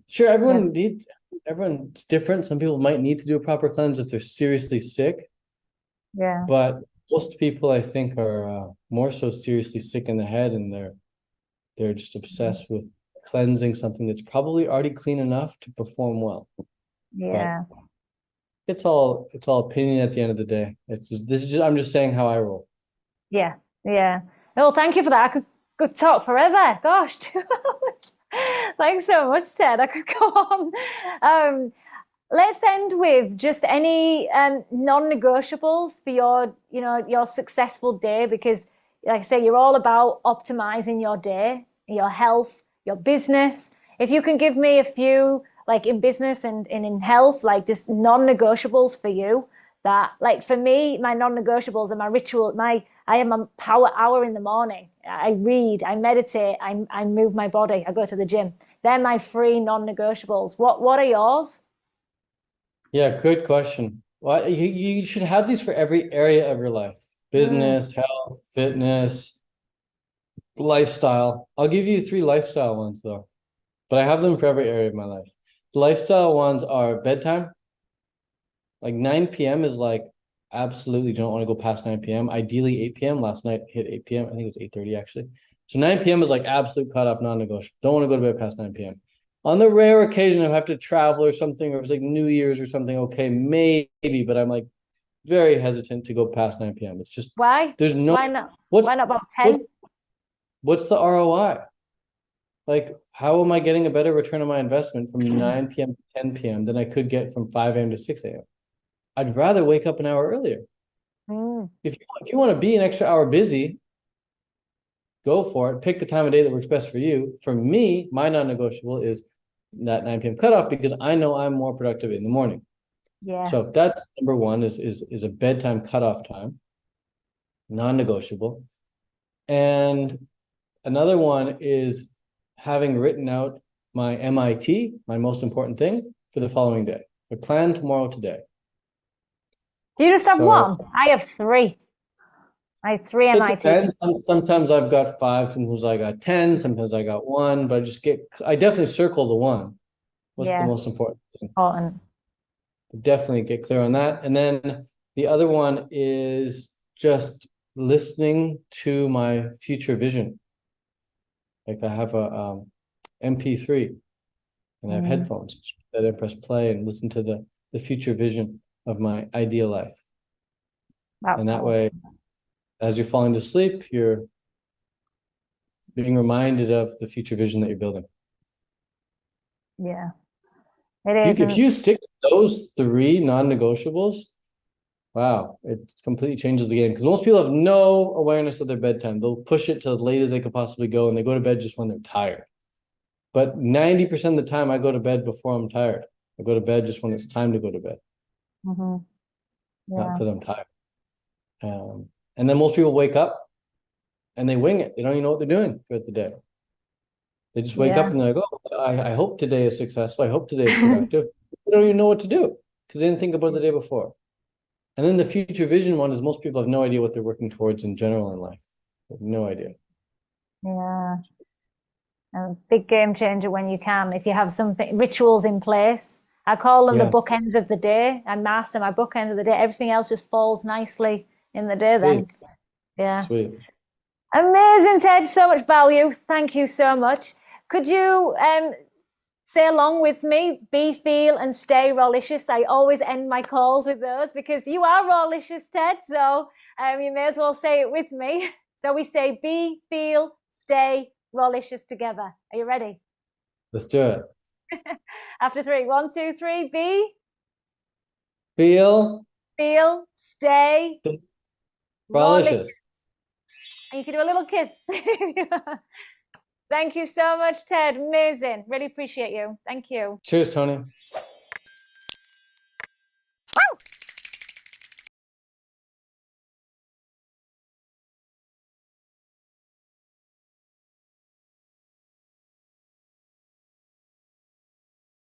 Sure, everyone's different. Some people might need to do a proper cleanse if they're seriously sick. Yeah. But most people, I think, are more so seriously sick in the head, and they're just obsessed with cleansing something that's probably already clean enough to perform well. Yeah. But it's all opinion at the end of the day. I'm just saying how I roll. Yeah. Well, thank you for that. I could talk forever. Gosh. Thanks so much, Ted. I could go on. Let's end with just any non-negotiables for your successful day, because like I say, you're all about optimizing your day, your health, your business. If you can give me a few, like in business and in health, like just non-negotiables for you, that like for me, my non-negotiables are my ritual. I have my power hour in the morning. I read, I meditate, I move my body, I go to the gym. They're my 3 non-negotiables. What are yours? Yeah, good question. Well, you should have these for every area of your life: business, health, fitness, lifestyle. I'll give you 3 lifestyle ones though, but I have them for every area of my life. The lifestyle ones are bedtime. Like 9 p.m. is like, absolutely don't want to go past 9 p.m. Ideally 8 p.m. Last night hit 8 p.m. I think it was 8:30 actually. So 9 p.m. is like absolute cutoff, non-negotiable. Don't want to go to bed past 9 p.m. On the rare occasion I have to travel or something, or it's like New Year's or something, okay, maybe, but I'm like very hesitant to go past 9 p.m. It's just, Why? there's no, Why not? Why not about 10? What's the ROI? Like, how am I getting a better return on my investment from 9 p.m. to 10 p.m. than I could get from 5 a.m. to 6 a.m.? I'd rather wake up an hour earlier. If you want to be an extra hour busy, go for it. Pick the time of day that works best for you. For me, my non-negotiable is that 9 p.m. cutoff because I know I'm more productive in the morning. Yeah. So that's number one is a bedtime cutoff time, non-negotiable. And another one is having written out my MIT, my most important thing, for the following day. I plan tomorrow today. Do you just have So one? I have three. I have three it MITs. depends. Sometimes I've got 5, sometimes I got 10, sometimes I got 1, but I definitely circle the one. What's the Yeah, most important thing? important. Definitely get clear on that. And then the other one is just listening to my future vision. Like I have a MP3 and I have headphones that I press play and listen to the future vision of my ideal life. That's And that cool. way, as you're falling to sleep, you're being reminded of the future vision that you're building. Yeah, it is. If you stick to those 3 non-negotiables, wow, it completely changes the game. Because most people have no awareness of their bedtime. They'll push it to as late as they could possibly go, and they go to bed just when they're tired. But 90% of the time, I go to bed before I'm tired. I go to bed just when it's time to go to bed, Mm-hmm. not Yeah. because I'm tired. And then most people wake up and they wing it. They don't even know what they're doing throughout the day. They just wake up Yeah. and they're like, oh, I hope today is successful. I hope today is productive. They don't even know what to do because they didn't think about the day before. And then the future vision one is most people have no idea what they're working towards in general in life. No idea. Yeah. A big game changer when you can, if you have something, rituals in place. I call them the Yeah. bookends of the day. I master my bookends of the day. Everything else just falls nicely in the day then. Sweet. Yeah. Sweet. Amazing, Ted. So much value. Thank you so much. Could you say along with me, be, feel, and stay rawlicious? I always end my calls with those because you are rawlicious, Ted. So you may as well say it with me. So we say be, feel, stay rawlicious together. Are you ready? Let's do it. After 3, 1, 2, 3, be, Feel feel, stay rawlicious. delicious. And you can do a little kiss. Thank you so much, Ted. Amazing. Really appreciate you. Thank you. Cheers, Tony.